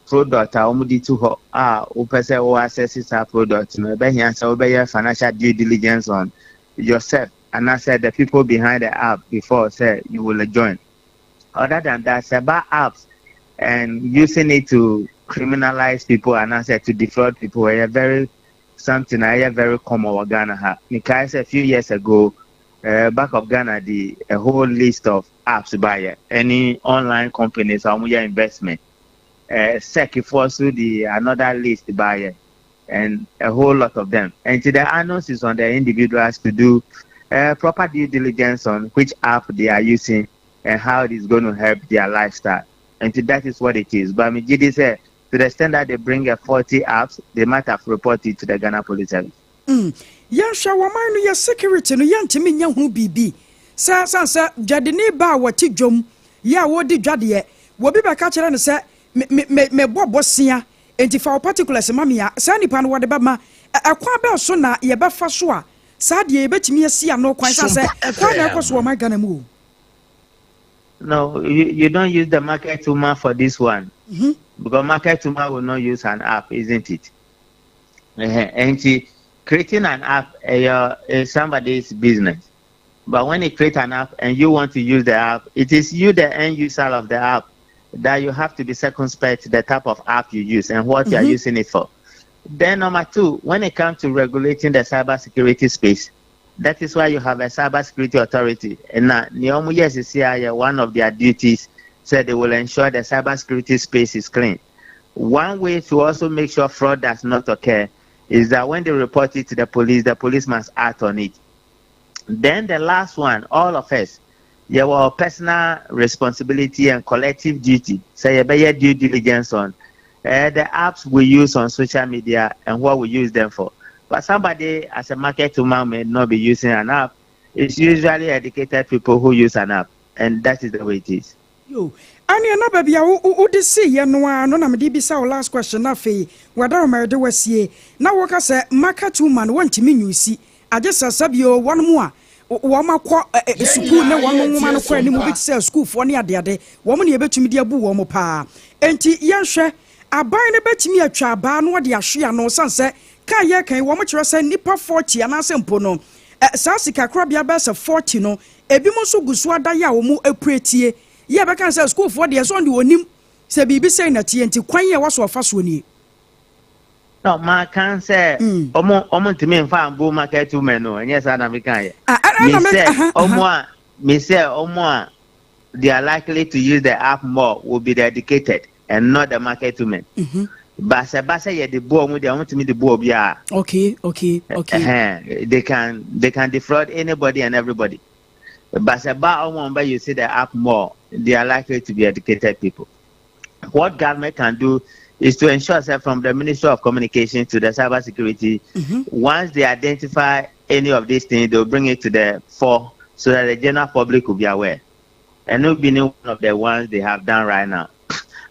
S9: product omudi to say or access our product. No, about here say obey your financial due diligence on yourself. And I said the people behind the app before say you will join. Other than that, say about apps and using it to criminalize people and I said to defraud people were very something I hear very common with Ghana. Because a few years ago, back of Ghana, a whole list of apps by any online companies or your investment. SEC force another list by and a whole lot of them. And to the announce is on the individuals to do proper due diligence on which app they are using and how it is going to help their lifestyle. And that is what it is. But me did say to the extent that they bring 40 apps, they might have reported to the Ghana Police Service.
S2: Yansha wamanu ya security no yantimi nya hu bibi. Sa jadini ba wati jom ya wodi dwade wo bi ba ka kire no se me bobosia enti fa particulars mamia sa nipa no wode ba ma akwa ba so na ye ba fa so a sa de ye betimi asia no kwan sa se kwa na ekoso ma Ghana mu.
S9: No, you don't use the market woman for this one. Because market woman will not use an app, isn't it? And creating an app is somebody's business. But when you create an app and you want to use the app, it is you, the end user of the app, that you have to be circumspect to the type of app you use and what you are using it for. Then number 2, when it comes to regulating the cybersecurity space, that is why you have a Cybersecurity Authority. And now, yes, one of their duties said they will ensure the cybersecurity space is clean. One way to also make sure fraud does not occur is that when they report it to the police must act on it. Then the last one, all of us, your personal responsibility and collective duty. So you better due diligence on the apps we use on social media and what we use them for. But somebody as a market woman may not be using an app. It's usually educated people who use an app, and that is the way it is.
S2: Yo, ani na baby o de see ye no na me di bisa o last question na fe wada ma de wasie na wo ka say market woman want me nyusi aje sasabio won mu a wɔn akɔ school ne wɔn nwoma no kɔ anim bi te sɛ school foɔ ne adeade wɔn ne yɛbɛtumi de abu wɔn paa enti yɛnhwɛ aban ne bɛtumi atwa abaa no wɔde ahwe ano sanse ka yɛ kan wɔn kyerɛ sɛ nipa 40 anaasɛ mpo no saa sika korabea bɛsɛ 40 no ebi mo nso gusu adaye a wɔn apuretie yɛ bɛka sɛ school foɔ deɛ so de onim sɛ biribi sɛ na tie nti kwan yɛ wɔso ɔfa so nie
S9: no ma kan say omo ntimi mfa ambo market women no enye sa na me kan ye me say omo a they are likely to use the app more will be the educated and not the market women basa ye the bo omo they want me the bo bia
S2: okay
S9: they can defraud anybody and everybody basa ba omo ba you see the app more they are likely to be educated people. What government can do is to ensure that from the Ministry of Communication to the Cybersecurity, once they identify any of these things, they'll bring it to the fore so that the general public will be aware. And it'll be one of the ones they have done right now.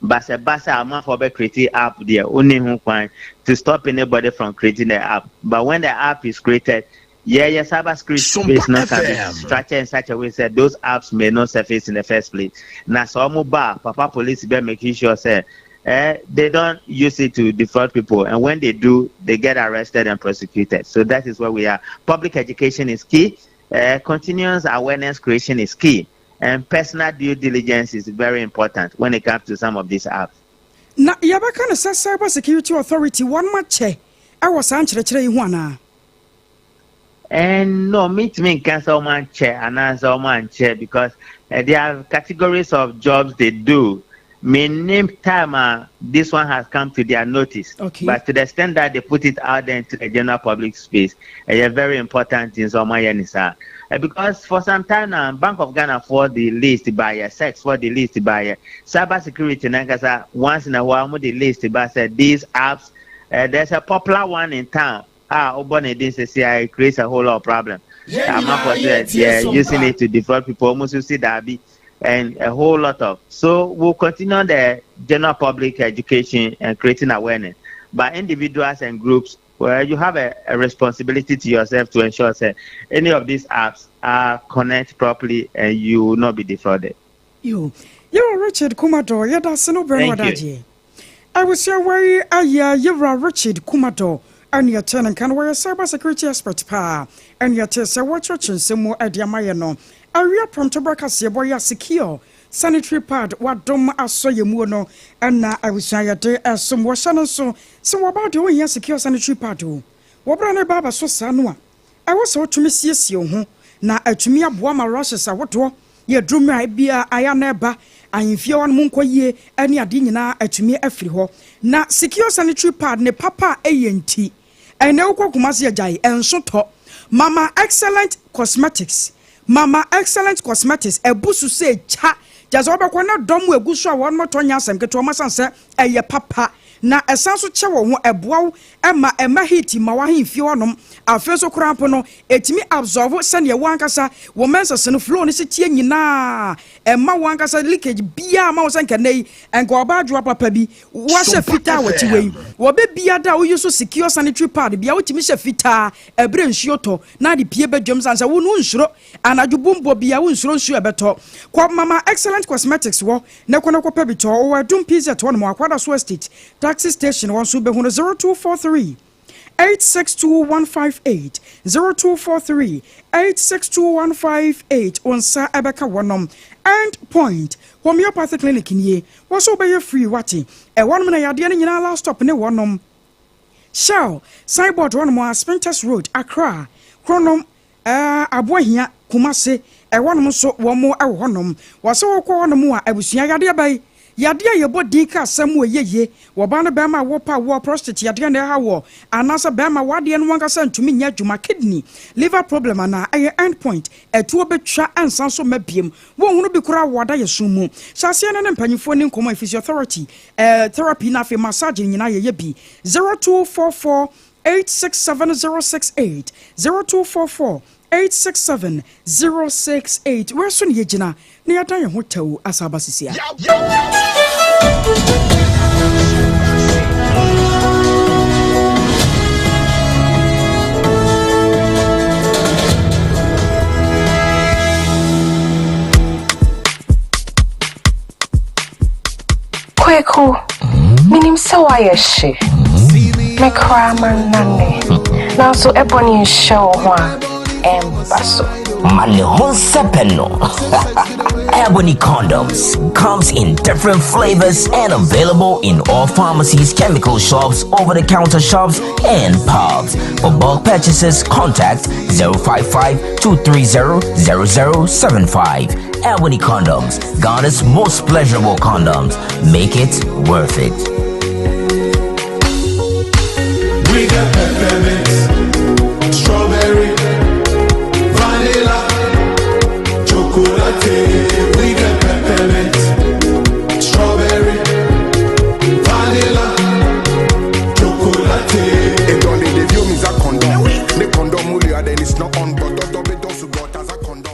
S9: Basa amount for creating app there only to stop anybody from creating the app. But when the app is created, cybersecurity business can be structured in such a way that those apps may not surface in the first place. Now, so Papa police be making sure say they don't use it to defraud people, and when they do, they get arrested and prosecuted. So that is where we are. Public education is key. Continuous awareness creation is key, and personal due diligence is very important when it comes to some of these apps.
S2: Now, Yabaka Cybersecurity Authority one much. I was answering one.
S9: And no, me can someone chair and answer man chair because there are categories of jobs they do. Me name time this one has come to their notice.
S2: Okay.
S9: But to the extent that they put it out there into the general public space, it's very important in some way. Because for some time now, Bank of Ghana for the list buyer, sex for the list buyer, cybersecurity, once in a while, the list buyer these apps, there's a popular one in town. It creates a whole lot of problem. Using it to defraud people, almost you see that be and a whole lot of. So we'll continue the general public education and creating awareness. But individuals and groups, where you have a responsibility to yourself to ensure that any of these apps are connected properly and you will not be defrauded.
S2: You're Richard Kumado. Yeah, that's no brand. I was here where you're Richard Kumado. And your turn and can wear a cybersecurity expert pa and your test a watch and some more at Yamayano. A real prompt broadcast boy secure sanitary pad what dom I saw you mono and now I was say as some wash and so about doing your secure sanitary pad. What brand baba so sanwa? I was so to miss you na to me a boama rushes a what ye drew my beer I am never. And if you want munko ye any adina to me every ho na secure sanitary pad ne papa ANT. And now Kumasi Jai and Soto Mama Excellent Cosmetics. Mama Excellent Cosmetics, a busu say cha, just over corner dom we gusha one more tonyas and get to Masansa, a ye papa. Na esanso chewo a bow Emma hiti mawahi fionum a feso crampono etimi absorb send your wankasa woman's son flow city na Emma wankasa leakage bia mouse and canay and go about drop a pebi was a fita what you way wobe bia da we use secure sanitary pad bia what misha fita a brain shioto na the piebe jums and won shro and a jubumbo bia won shro shu beto kwa Mama Excellent Cosmetics wo ne kono ko pebito o dum pizza at one more quarter so state taxi station one sube 0243 862158 0243 862158 on sa ebeka wonom end point homeopathic clinic nie was obey free wati e one minute yade ne nyina last stop ne wonom Shell signboard one more Spintex Road Accra chronom abohia Kumase e wonom so wo mo e wonom waso wo ko wonom a abusua yade bai yade ye body ka sam we yeye wo ba no be ma wo pa wo prostate yade na ha wo anasa be ma wade no wanka sa ntumi nya dwuma kidney liver problem na aye end point etuo betwa ansan so mabiem wo hunu bi kura wada ye sumu sase ne mpanyifo ni nkomo physiotherapy therapy na fe massage nyina ye bi 0244 867068 0244 867068 where soon ye jina na yadan ye hotel asabasisia
S10: Kweku, minim se why she. Me craman nane. Now so ebony show one basso.
S11: Mane Honsepeno. Ebony condoms comes in different flavors and available in all pharmacies, chemical shops, over-the-counter shops, and pubs. For bulk purchases, contact 055-230-0075. Ebony condoms, Ghana's most pleasurable condoms. Make it worth it.
S12: We got peppermint, strawberry, vanilla, chocolate. We got peppermint, strawberry, vanilla, chocolate.
S13: It only the view means a condom. The condom will then it's not on, but also got as a condom.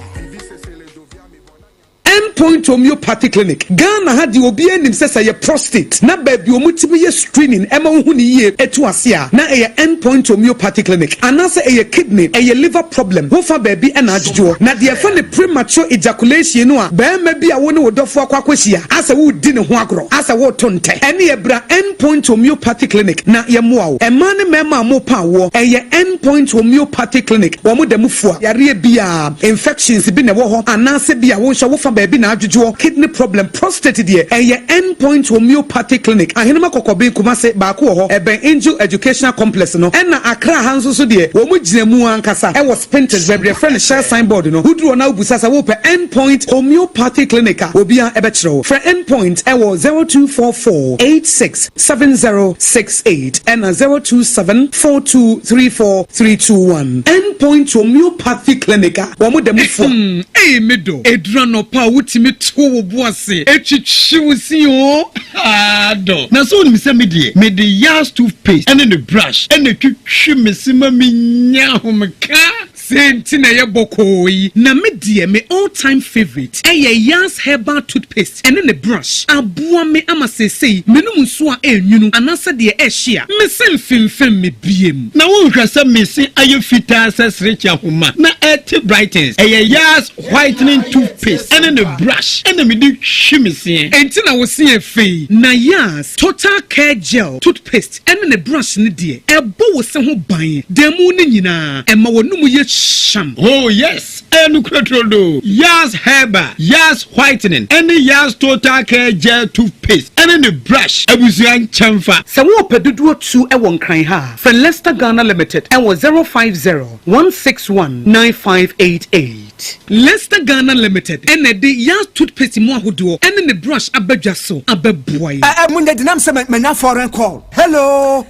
S14: Endpoint homeopathy clinic. Ghana had the obien himself a prostate. Na baby omutimi screening. Emma huni ye etuasia. Na a endpoint homeopathy clinic. Anasa a kidney, a liver problem. Hofa baby and ajo. Na the funny premature ejaculation noa. Be maybe a one would offer kwakweshia. As a wood dinner huagro. As a wood tonte. Any ebra endpoint homeopathy clinic. Na ye muau. A man mema mo power. A ye endpoint homeopathy clinic. Wamu de mufua. Yari bia infections been a woho. Anasa bia wonsha wofa baby na ajo. Kidney problem, prostate dear, and your endpoint homeopathy clinic. I hear Kokobi Kumase Baku, a Ben Angel Educational Complex, no, and Accra Hanso so dear, Womujemu Ankasa, I was painted by a friend share signboard, no, who drew now Busasa Wope endpoint homeopathy clinic, will be a betro. For endpoint, I was 0244-867068 and 02742343321. Endpoint homeopathy clinic, Womudemu.
S15: Hey, Medo, Edrano Pauti. Me to boise echichiwusi o ado na so ni se me the yas toothpaste and the brush and the twitwi mesima me nya homka senti na ye bokoi na me die me all time favorite yas herbal toothpaste and the brush aboa me amasese menum so a enwunu anasa de ehia me semfimfim me biem na wo hwasa me se aye fita sesrecha homa na eti brightens yas whitening toothpaste and the brush and the midi shimisi entina wo se afei na yas total care gel toothpaste and the brush ni de ebo wo se ho ban demu ni nyina ema wonum ye sham. Oh yes, enu krotrodo yas herbal yas whitening and yas total care gel toothpaste and the brush abusuan chamfa se wo pedudu tu e won kran ha for Leicester Ghana Limited and was 050-161-9588 Leicester Ghana Limited and the yas toothpaste mo ahodo and the brush abadwa so abeboy
S16: munde dinam se menya foreign call. Hello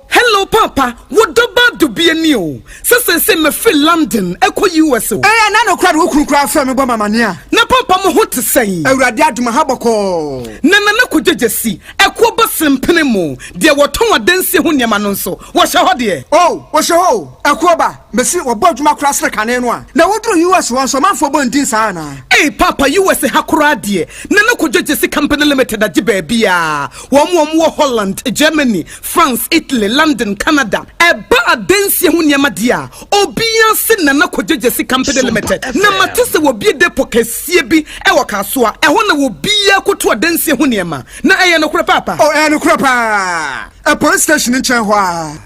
S16: papa what about do be new se me feel London eko US na no crowd wo kunkura fa me bo mamania na papa mo ho te sei awurade aduma haboko na ko jejesi eko bo sempene mo de woton adanse ho niam no nso wo hye ho de wo hye ho eko ba mesi wo bo aduma kura sere kane no a na wodru US won so manfo bo ndin sa na papa US hakura de na ko jejesi company limited agi ba bia wo Holland, Germany, France, Italy, London, Canada eba adanse ho niam dia obia se na ko jejesi company limited na matese wo bi depo kasie bi e wo kasoa e ho na wo bia koto adanse ho niam na eye no kura papa no kura pa a police station in Chenhua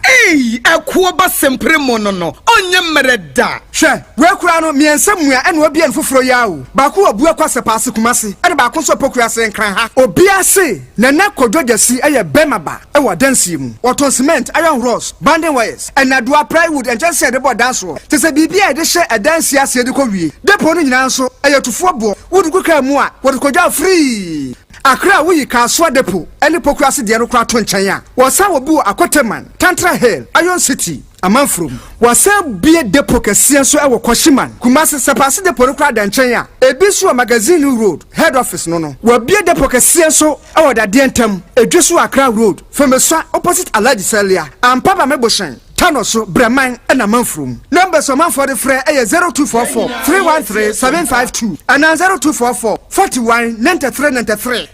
S16: akuo ba sempre mo no onye mereda hwe we kura no miensa mua e no bia nfoforo yawo ba ko obu akwase paase kumase e ba ko so pokura se nkran ha obia se na kodojasi eye bemaba e wo danse mu waton cement iron rods banding wires and adua plywood and just said about dance so te se bibia e de hye e danse ase de ko wie depo no nyina so eye tufo bo wodu kuka mu a wodu koja free Accra we Kaswa Depo, any pokrasi de no kraton chanya. Wasa wobu akoteman, Tantra Hill, Iron City, Amanfrum. Wasa be depo kesian so e wo Koshiman. Kumasi sepasi depo no krad dan chanya. Ebisu magazine road, head office no. Wa be depo kesian so e wo da dientem. Edwesu Accra road, Femeswa opposite Alaji Celia. Ampaba meboshan. Tanoso Breman and Amanfrum. Numbers of man for the fray 0244 313 752 and 0244 41 93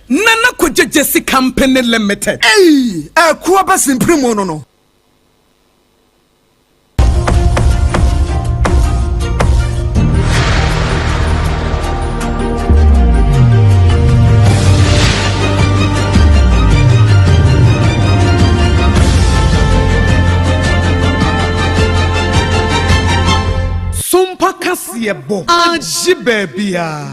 S16: Nana Kujesi Company Limited. A Kuabas in Primono.
S14: yebo aji bebia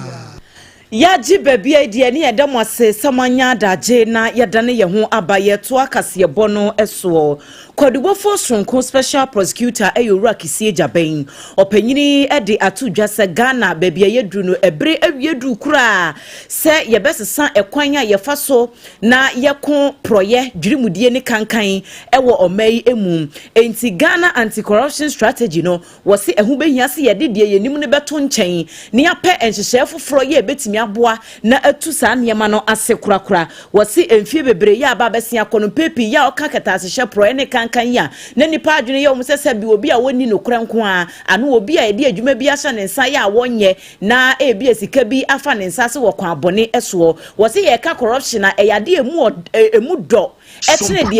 S4: yaji bebia die ne yeda mo ase samanya daje na yeda ne ye ho abaye to akase bono eso Kodibofo Sonko Special Prosecutor Eyura Kisie Jaben opanyini de atudwa se Ghana bebia yedru no ebre awiedu kura se yebesesa ekwan a yefa so na yeko proye dwirimudie ne kankan ewo omai emu enti Ghana anti-corruption strategy no wose ehubehia se yede de yenim ne beto nchen ne ape enhyehye foforo ye betimi aboa na atu sa niema no ase kurakura wose emfie bebre ya aba besia kono pepi ya okakata asehye proye ne kanya na nipa adwene ye omsese bi obi a woni no kranko a anu obi a ede adwuma bi ahya ne nsa ya wonye na ebi esika bi afa ne nsa se wokwan abone eso wo se ye ka corruption na eyade emu do etene de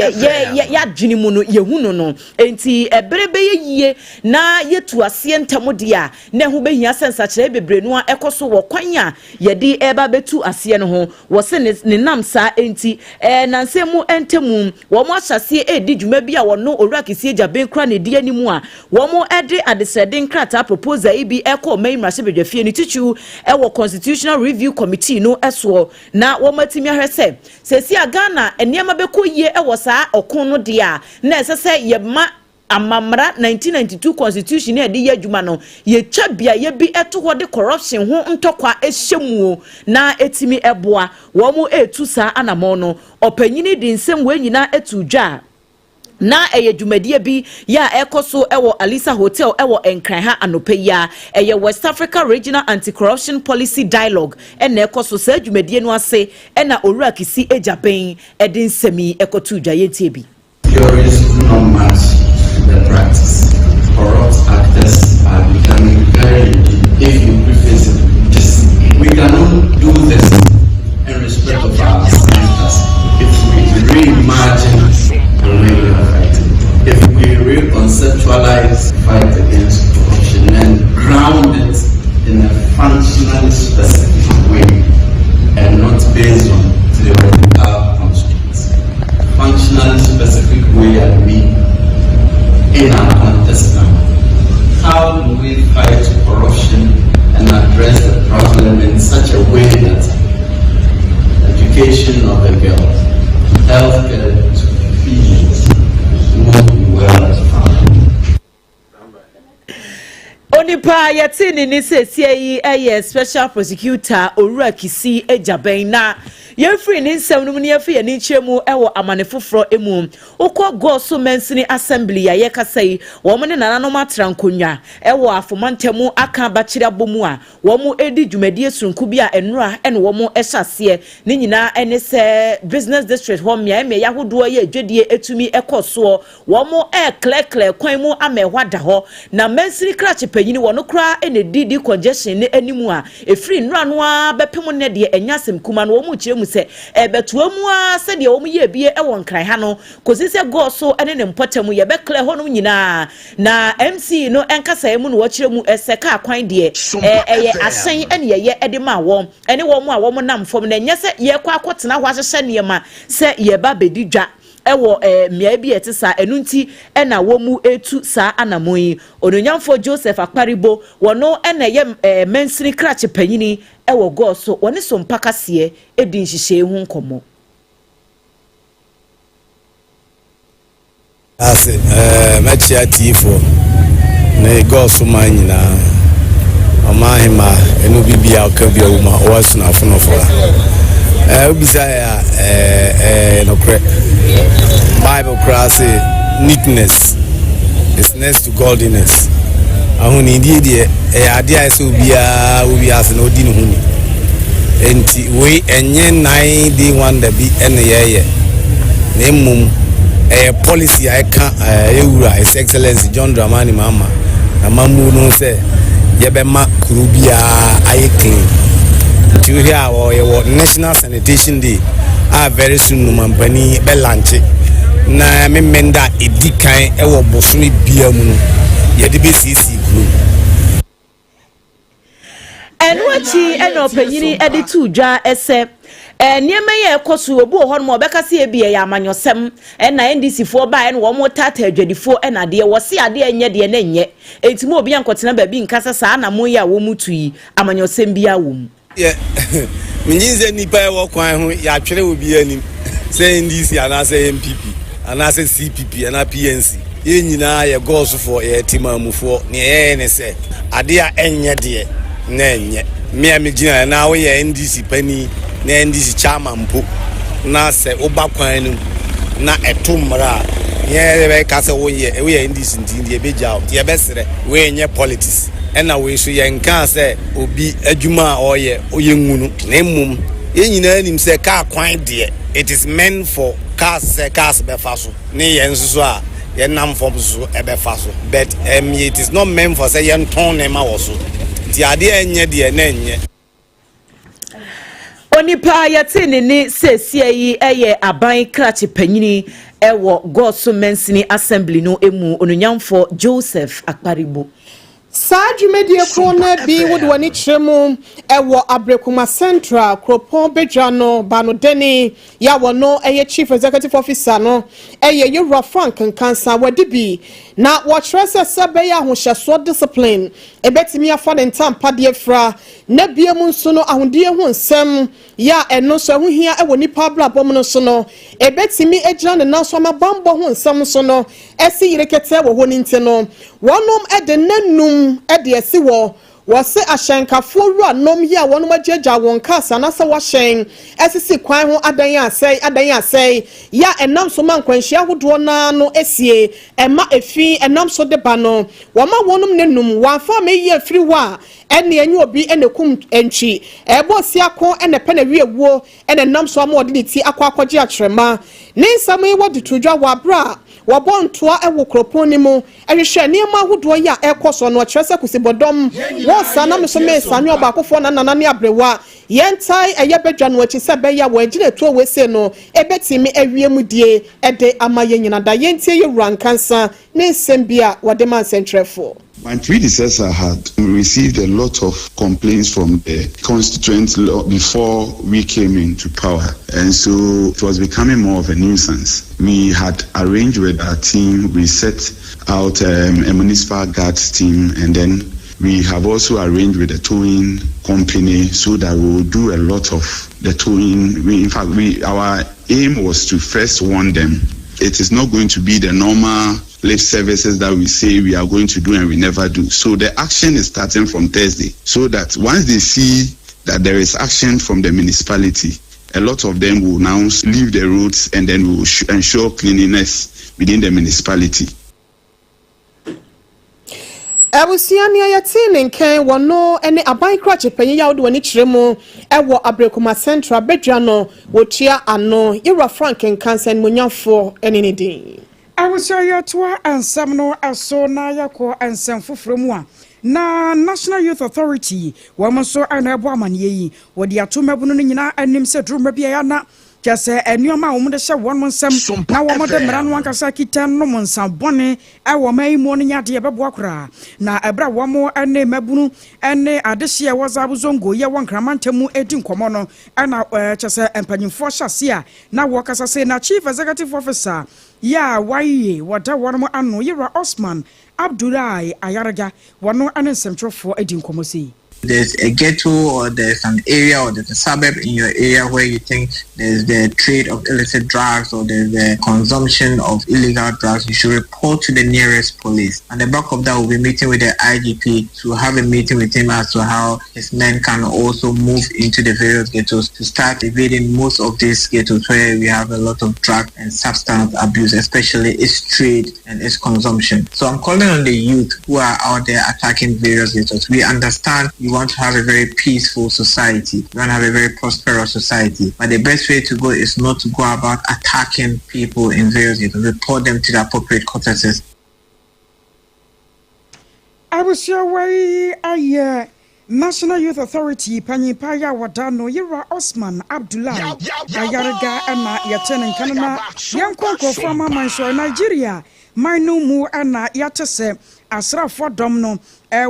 S4: ya adwene mu no yehunu no enti eberebe yeyie na yetu ase ntamo de a na hu behia sensa kire bebre no a ekoso wokwan a yede eba betu ase no ho wo se ne nam sa enti nansemu entemu wo mo ahyase edi dwuma bi a wono owura Kisie Jaben kra ne di animu a wo mo ede adeseden krata proposal ibi eko mai mrahye bedwafie ni tichu ewo constitutional review committee no eso na wo matimi ahwese sesi Ghana eniema beko yie ewo saa okon no de a na esese ye ma amamra 1992 constitution e de yadwuma no ye twabia ye bi eto ho de corruption ho ntokwa ehyemu na etimi eboa wo mo etu saa anamo no opanyini di nsem we nyina etudwa na dwumadie bi ya ekoso ewo Alisa Hotel ewo Enkranha anopeya West Africa Regional Anti-Corruption Policy Dialogue ena ekoso sa dwumadie no ase ena owura Kisie Jaben edin semi ekotu dwaye bi
S17: theories do not match the practice. Corrupt actors are becoming very rigid if you preface this. We cannot do this in respect of our ancestors if we reimagine the way we are fighting. If we reconceptualize fight against corruption and ground it in a functionally specific way and not based on theoretical constructs. Functionally specific way and we in our context now. How do we fight corruption and address the problem in such a way that education of a girl, healthcare to females will be well as family?
S4: Onipa yatini ni sesi special prosecutor owura Kisie Jaben na yefri ni nsem no ne yefi ni chemu ewo amanefofro emu ukọ go so mensini assembly ya yekasai wo mo ne nananom atrankonwa ewo afomantemu aka ba kire abomu a wo mo edi dwumadie sunku bi a enura ene wo mo ehyase ne nyina ene se business district ho mia me yahodo ye adwedie etumi ekoso wo mo clear kwan mu amehwada ho na mensini krache panyini wo no kra ene didi congestion ne animu a efri nura no a bepem ne de enyasem kuma no wo mo chemu se ebetuamu a se de wo mo ye bie ewon kran ha no kosise go so ene ne mpotemu ye be clear ho no nyina na MC no enkasa emu no wo kiremu eseka kwan de eye asen ene ye ede ma wo ene wo mo a wo mo nam fom na nyese ye kwa akotena ho ahyehye niema se ye ba bedidwa ewo mia bi etisa enunti ena wo mu etu sa anamoyi ononyamfo Joseph Akparibo wono ena ye mensini krache panyini ewo go so woni so mpakase edin hihye hu nkomo
S18: ase machia tifo ne go so manyina omahima enu bibia okabia uma wasu na afonofora ubisa ya no kre Bible class neatness is next to godliness. Ahuni indie ade aso obi ase na odi ne huni. Enti we enye nine dey one da bi ene ye. Na emum policy aka ewura His Excellency John Dramani Mahama na mamu no se ye be ma kuru bia aye clean. To here our National Sanitation Day very soon no mampani be launch na memenda edikan ewo bosome bia mu no ye de be CC group
S4: enwachi eno panyini ede tudwa ese niema ye ekoso obu ho no obeka se ebi ye amanyosem na NDC fo ba no wo mo tata adwadifo na de wo se ade enye de na enye entimo obi ankotena ba bi nkasa saa na mo ya wo mutu yi amanyosem bia wo mu
S18: ye minyize nipa e wo kwan ho ya twere obi anim say NDC ana say MPP ana say CPP ana PNC ye nyina ye gosufo ye timamufo ne ye ne se ade a enye de na enye me gina na wo ye NDC pani na NDC chairman mpo na se oba kwan no na etumra ye be ka se wo ye NDC ndi ye beja ye besere we nye politics na we so ye nka se obi adwuma a oye ngunu na mmom ye nyina nim se ka kwan de it is meant for cars be faso ne ye nso a ye nam form so e be faso but it is not meant for say ye ton na ma wo so ti ade enye de na enye
S4: onipa yatene ni sesie yi eye aban krachi panyini ewo Gosu Mensini Assembly no emu onunyamfo Joseph Akparibo
S3: Saju media krona bi would wani chemu ewo Abrekuma Central Kropon Bejano Bano Deni ya wano eye Chief Executive Officer no eye Yura Frank and Kansa wadibi na watrese sebe ya honshaso discipline ebetimi afa ne ntampa de fra na bia mu nso no ahudie ho nsem ya eno so ho hia ewo nipa bla bom no so no ebetimi egira ne na so mabambo ho nsem so no esi yirekete wo ho ninte no wonom ede nanum ede esi wo wase ahyenkafo wura nom hia wonom agyeagya won kasa na se wahyen esisi kwan ho adan asai ya enam so mankwanhia hodo na no esie ema efi enam so de ba no woma wonom nenum wanfa meyi afiri wa ene anyu obi ene kum entwi ebo siako ene pene wiewuo ene nam so amode ne ti akwakwagye atrema ne nsame wodi tudwa wabra wabontoa ewo kropon ni mu ehwehwe niema hodo ya ekoso no kyerese kusibodom wo sana mesome sanyo bakofo na nana ne abrewa yentai eyebedwa no achi sebe ya wo agine to wese no ebetimi awiemu die ede amaye nyina da yentie yewura nkansa ne nsembia wadema centrefo.
S19: My predecessor had received a lot of complaints from the constituents before we came into power, and so it was becoming more of a nuisance. We had arranged with our team, we set out a municipal guards team, and then we have also arranged with a towing company so that we will do a lot of the towing. Our aim was to first warn them. It is not going to be the normal lip services that we say we are going to do and we never do. So the action is starting from Thursday, so that once they see that there is action from the municipality, a lot of them will now leave the roads and then we will ensure cleanliness within the municipality.
S3: Ebusiani ayatine nken wono ene aban krache panyi ya wode wani kiremu ewo Abrekuma Central bedwano wotua ano Yura Frank nkansen munyafo ene ne din.
S2: I will show you to and some no aso na yako and some fufremua. Na National Youth Authority, woman so and a woman ye, what the atumabunina and him said Rumabiana. Just say a new man the show one some now one of them ran one Kasaki ten no one some bonnet, our May morning at the Ababwakra. Now a bra one more and name Mabunu and Adesia was Abuzongo, ya one cramantemu edin comono and our just and penny for Shasia. Now work as I say, now Chief Executive Officer. Ya why what one more anno Yura Osman Abdullahi Ayaraga one no an central for edin comosi.
S9: There's a ghetto or there's an area or there's a suburb in your area where you think there's the trade of illicit drugs or there's the consumption of illegal drugs, you should report to the nearest police. And the back of that will be meeting with the IGP to have a meeting with him as to how his men can also move into the various ghettos to start evading most of these ghettos where we have a lot of drug and substance abuse, especially its trade and its consumption. So I'm calling on the youth who are out there attacking various ghettos. We understand you want to have a very peaceful society. You want to have a very prosperous society. But the best way to go is not to go about attacking people in various ghettos. Report them to the appropriate courtesy.
S2: I was sure why National Youth Authority Panyipaya Wadano Yura Osman Abdullahi Ayaraga Anna Yaten Kanana Yankoko Farmer Manso Nigeria Minu Mu Anna Yatese Asrafo Domno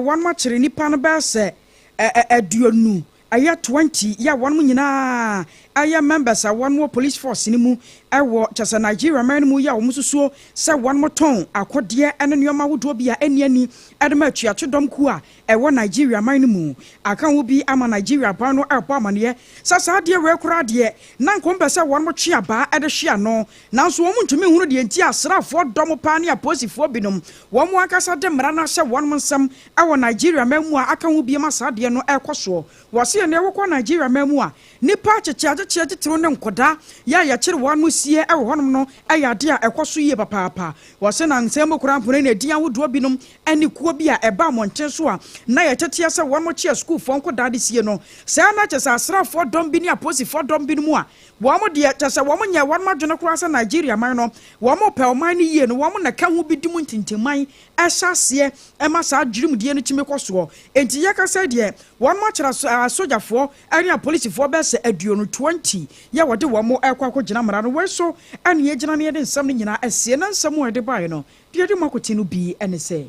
S2: one matching Nipan Basse Duonu Aya 20 ya one nyina aya members a one more police force ni mu ewo chasa Nigeria man mu ya wo mususuo se one more ton akode ene nyoma wodo bia eniani edema atuatodom ku a ewo Nigeria man mu aka wo bi ama Nigeria ban no ebo amane sasa de we kura de na nkombe se one more twa ba ede hia no nanso wo ntumi hunu de enti asrafo dom pa ne aposifo binom wo mo akasa de mra na hye one nsam ewo Nigeria man mu a aka wo bi ma sa de no ekoso wo se ne wo kwa Nigeria man mu a nipa cheche tiro ne nkoda ya kire one mu sie ewo honom no ayade a ekoso yie papa wo se na nsem kura mpone na dia wodo binom ani kuo bi a eba monten so a na ya tete se one mo chia school fo nkoda de sie no se na chesa asrafo dom bi ni aposifo dom bi mu a wo mo de chesa wo mo nya one ma dwene kura se Nigeria man no wo mo pe o man ni yie no wo mo na ka ho bi di mu ntinteman ehase e ma sa adwirim de no chime koso enti ye ka se de one ma chira sojafo ani apolisifo be se aduonu 20 ya wode wo mo ekwa gina mara no we so ani ye gina ne de nsam ni nyina asie na nsam wo de bae no de de makoti no bi ene se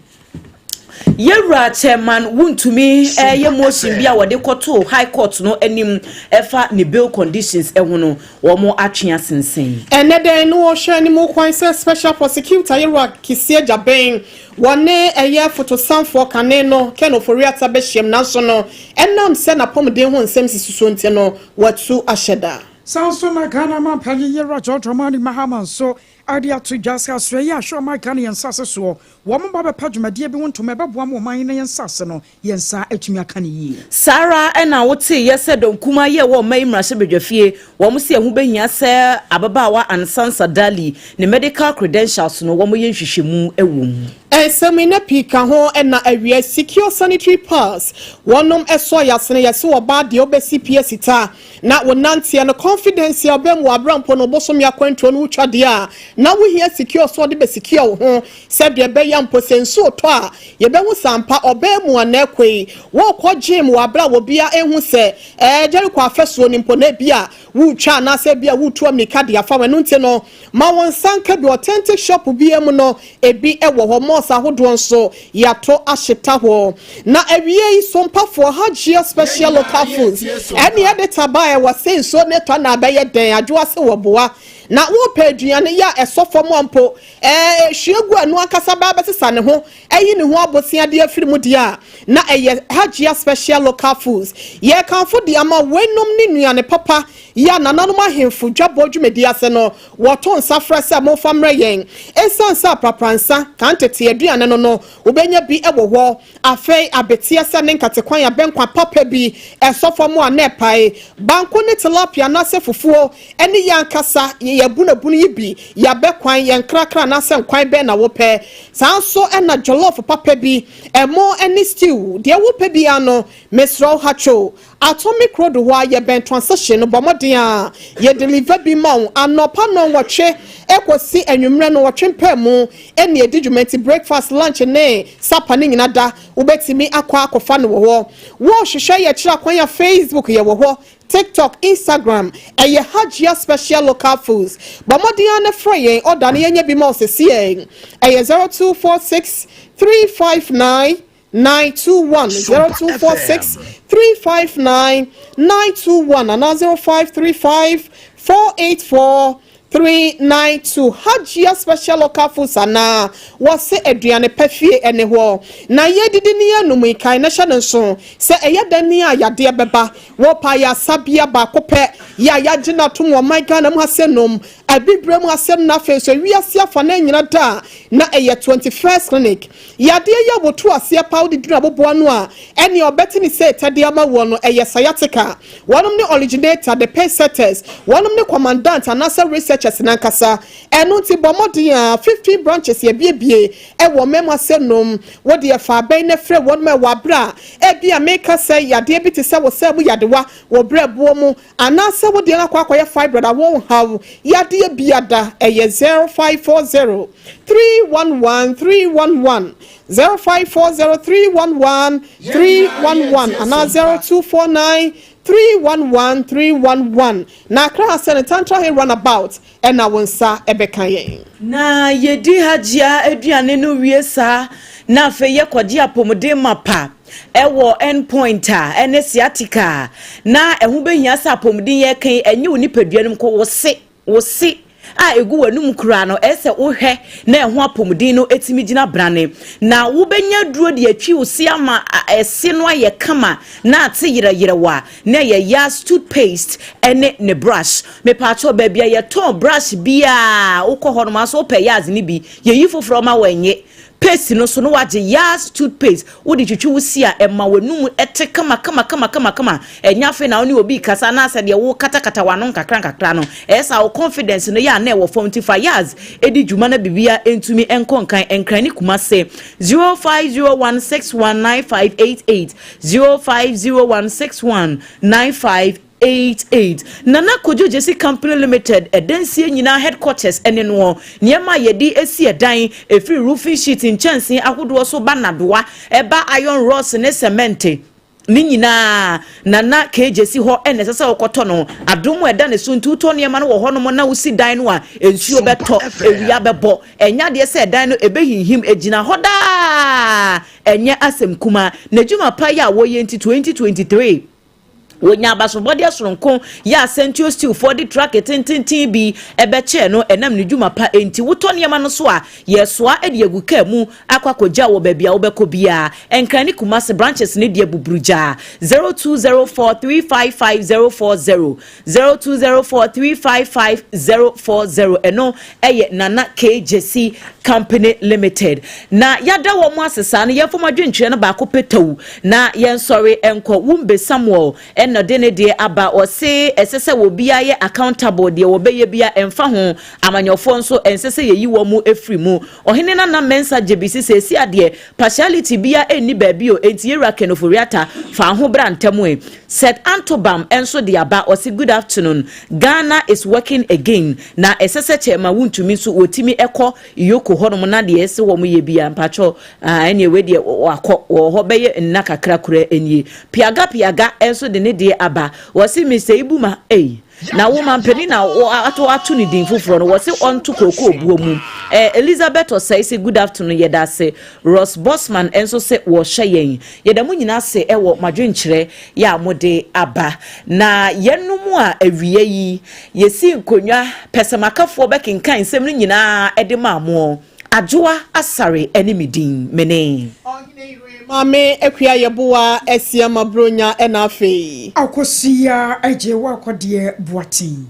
S4: Yewra chairman wuntumi ye motion bia wode koto high court no anim efa ne bail conditions ehono wo mo atwea sensen
S3: eneden no hwe ni mo kwan se special prosecutor Yewra Kisie Jaben wone eye photo sanfo kane no keno foriata be hiem nanso no enam se na pomden ho nsem sisuso nte no watu ahyeda
S2: sanso na Ghana man pagi Yewra Jodromani Mahaman so adia to jaska so ya sure my Ghana yensase so wo mo ba padwumadie bi wonto be boa mo man na yensase no yensa atumi aka ne yi
S4: Sara ena wote yese donkuma ye wo mai mrahye bedwafie wo mo se ehu behia se ababawa ansansa dali ne medical credentials no wo mo yenhwehwemu ewom
S3: Semina pika ho ena awia secure sanitary pass wonom eso yasene yase wo ba de obesi PSita na wonantia no confidence ya obem wo abrampo no bosom ya kwantro no utwade a na wo hia secure so de be secure wo ho se de be ya mposenso to a ye be hu sampa obemu anakwe wo ko gym wo abra wo bia ehu se Jericho afeso ni mpo na bia wo twa na se bia wo tuo mika de afa wenu nte no ma won sanka bi authentic shop bia mu no ebi ewo ho mo ahodo nso yato ahyeta ho na awie SOMPA for Hajia special local foods ene ya data ba e wase so ne to na abaye den adwo ase wo boa na wo peduane ya esofo mompo hwiegu anu akasa ba besesa ne ho eyi ne ho abosia de afiri mu dia na eye Hajia special local foods ye kanfo de ama wenom ne nuane papa ya nananom ahemfo dwabo dwumedi ase no woto nsafra se mo famre yen esansa prapransa kantete aduane no ubenya bi ewo ho afei abetia se ne nkatekwan ya benkwa papa bi esofo mo anepai banko ne tilapia na se fufuo ene yankasa yabunabunu yibi yabekwan yankrakra na se nkwan be na wope sanso ena jollof papa bi emo ene stew de wope bi ano mesro hacho atomic road ho ye ben transition bomodin a ye deliver bi ma anopa no wotwe ekosi anwumre no wotwe mpamu ene edijumenti breakfast lunch ne sapa ne nyina da ubetimi akwa akofa no wo hwehwe ye kira kwan ya Facebook ye wo TikTok, Instagram, eye Hajia special local foods. Bamodian ne freye order ne yenye bi ma osese eye 0246 359 921 0246 359 921 and 0535 484 392 Hajia special local foods ana wase aduane pafie ene ho na yedidi ne anum kan na hye nso se eyedani a yade beba wo pa ya sabia ba kope ya gina to wo my Ghana mu hasenom abibrem hasem na fe so wiase afa na nyina da na eye 21st clinic yade ya boto ase pa odi dina bobo no a ene obeti ni se tade ama wo no eye sciatica wonom ne originator the pace setters wonom ne commandant anasa researchers nankasa eno ti bomodi a 50 branches ye biebie e wo memo asenom wo de fa ben na frɛ won ma wabra e bia make say yade bi te se wo se mu yadewa wo brɛbo mu anasa wo de na kwakoye fiber da wo haw yade biada eye 0540 311 311 0540 311 311 and 0249 311 311 na kra hasene tantra he runabout ena wonsa ebeka yen
S4: na yedi Hajia aduane no wie sa na fe ye kwode apomode mapa ewo endpoint a ene sciatica na ehu behia sa apomode ye kan enye onipaduanum ko wo se a egu wanum kura no ese wohwe na eho apomudin no etimi gina brane na wo benya duro de atwi wo si ama ese no aye kama na ate yire wa na ye yas toothpaste ene ne brush me pa cho ba bia ye ton brush bia wo ko hono ma so pe yas ni bi ye yifofro ma wenye paste no so no waje yas toothpaste wo di twitwi wo si a ema wanum ete kama enya fe na oni obi kasa na ase de wo kata wanon kakra no esa wo confidence no ya na e wo 45 years edi djuma na bibia entumi enkonkan enkrani kuma se 0501619588 0501619588 Nana Kojo Jesse Company Limited edensie nyina headquarters ene no niema yedi esi edan efri roofing sheet in chance ahodo so banadoa eba iron rods ne cement ni nyina nana KJC ho ene sese okoto no adomo eda ne so ntuto niema no wo ho no na usi dan no a ensuo beto ewia bebo enya de se dan no ebehihim ejina hoda enya asem kuma na djuma pa ya wo ye 2023 wonya basobodi asronko ya sentio steel for the track tintin bi ebeche no enam ne djuma pa enti woto niema no so a yesoa ede aguka mu akwakoja wo babia wo beko bia enkrani kumase branches ne de buburuja 0204355040 0204355040 eno eye nana KJC Company Limited na yada wo mu asesa no yefoma dwentwe no ba ko petawu na yen sorry enko wumbe Samuel no de de aba o se esese wo bia ye accountable de wo beye bia emfa ho amanyofo nso ensese ye yiwo mu efri mu ohene na mensa jebisi se si ade partiality bia eni baabio enti yera kenoforiata fa ho brantam e set antobam enso de aba o se good afternoon Ghana is working again na esese chema wuntumi so wotimi ekọ yoko honom na de ese wo mu ye bia mpacho ene we de wakọ wo ho beye nna kakra kura enie piaga enso de de aba wasi Mr. Ibuma na woman peni na ato ni din fufuro no wasi onto koko obuo mu Elizabeth osai say good afternoon yeda se Ross Bossman enso se wo hyeyen yeda mu nyina se ewo madwenkyere ya mode aba na yenumu a awie yi yesi nkonwa pesemakafo bekenkan sem ni nyina ede maamo Ajoa asare enimidin mene Mame ekwia yeboa esia mabronya enafe akosia eje wa kwode buatin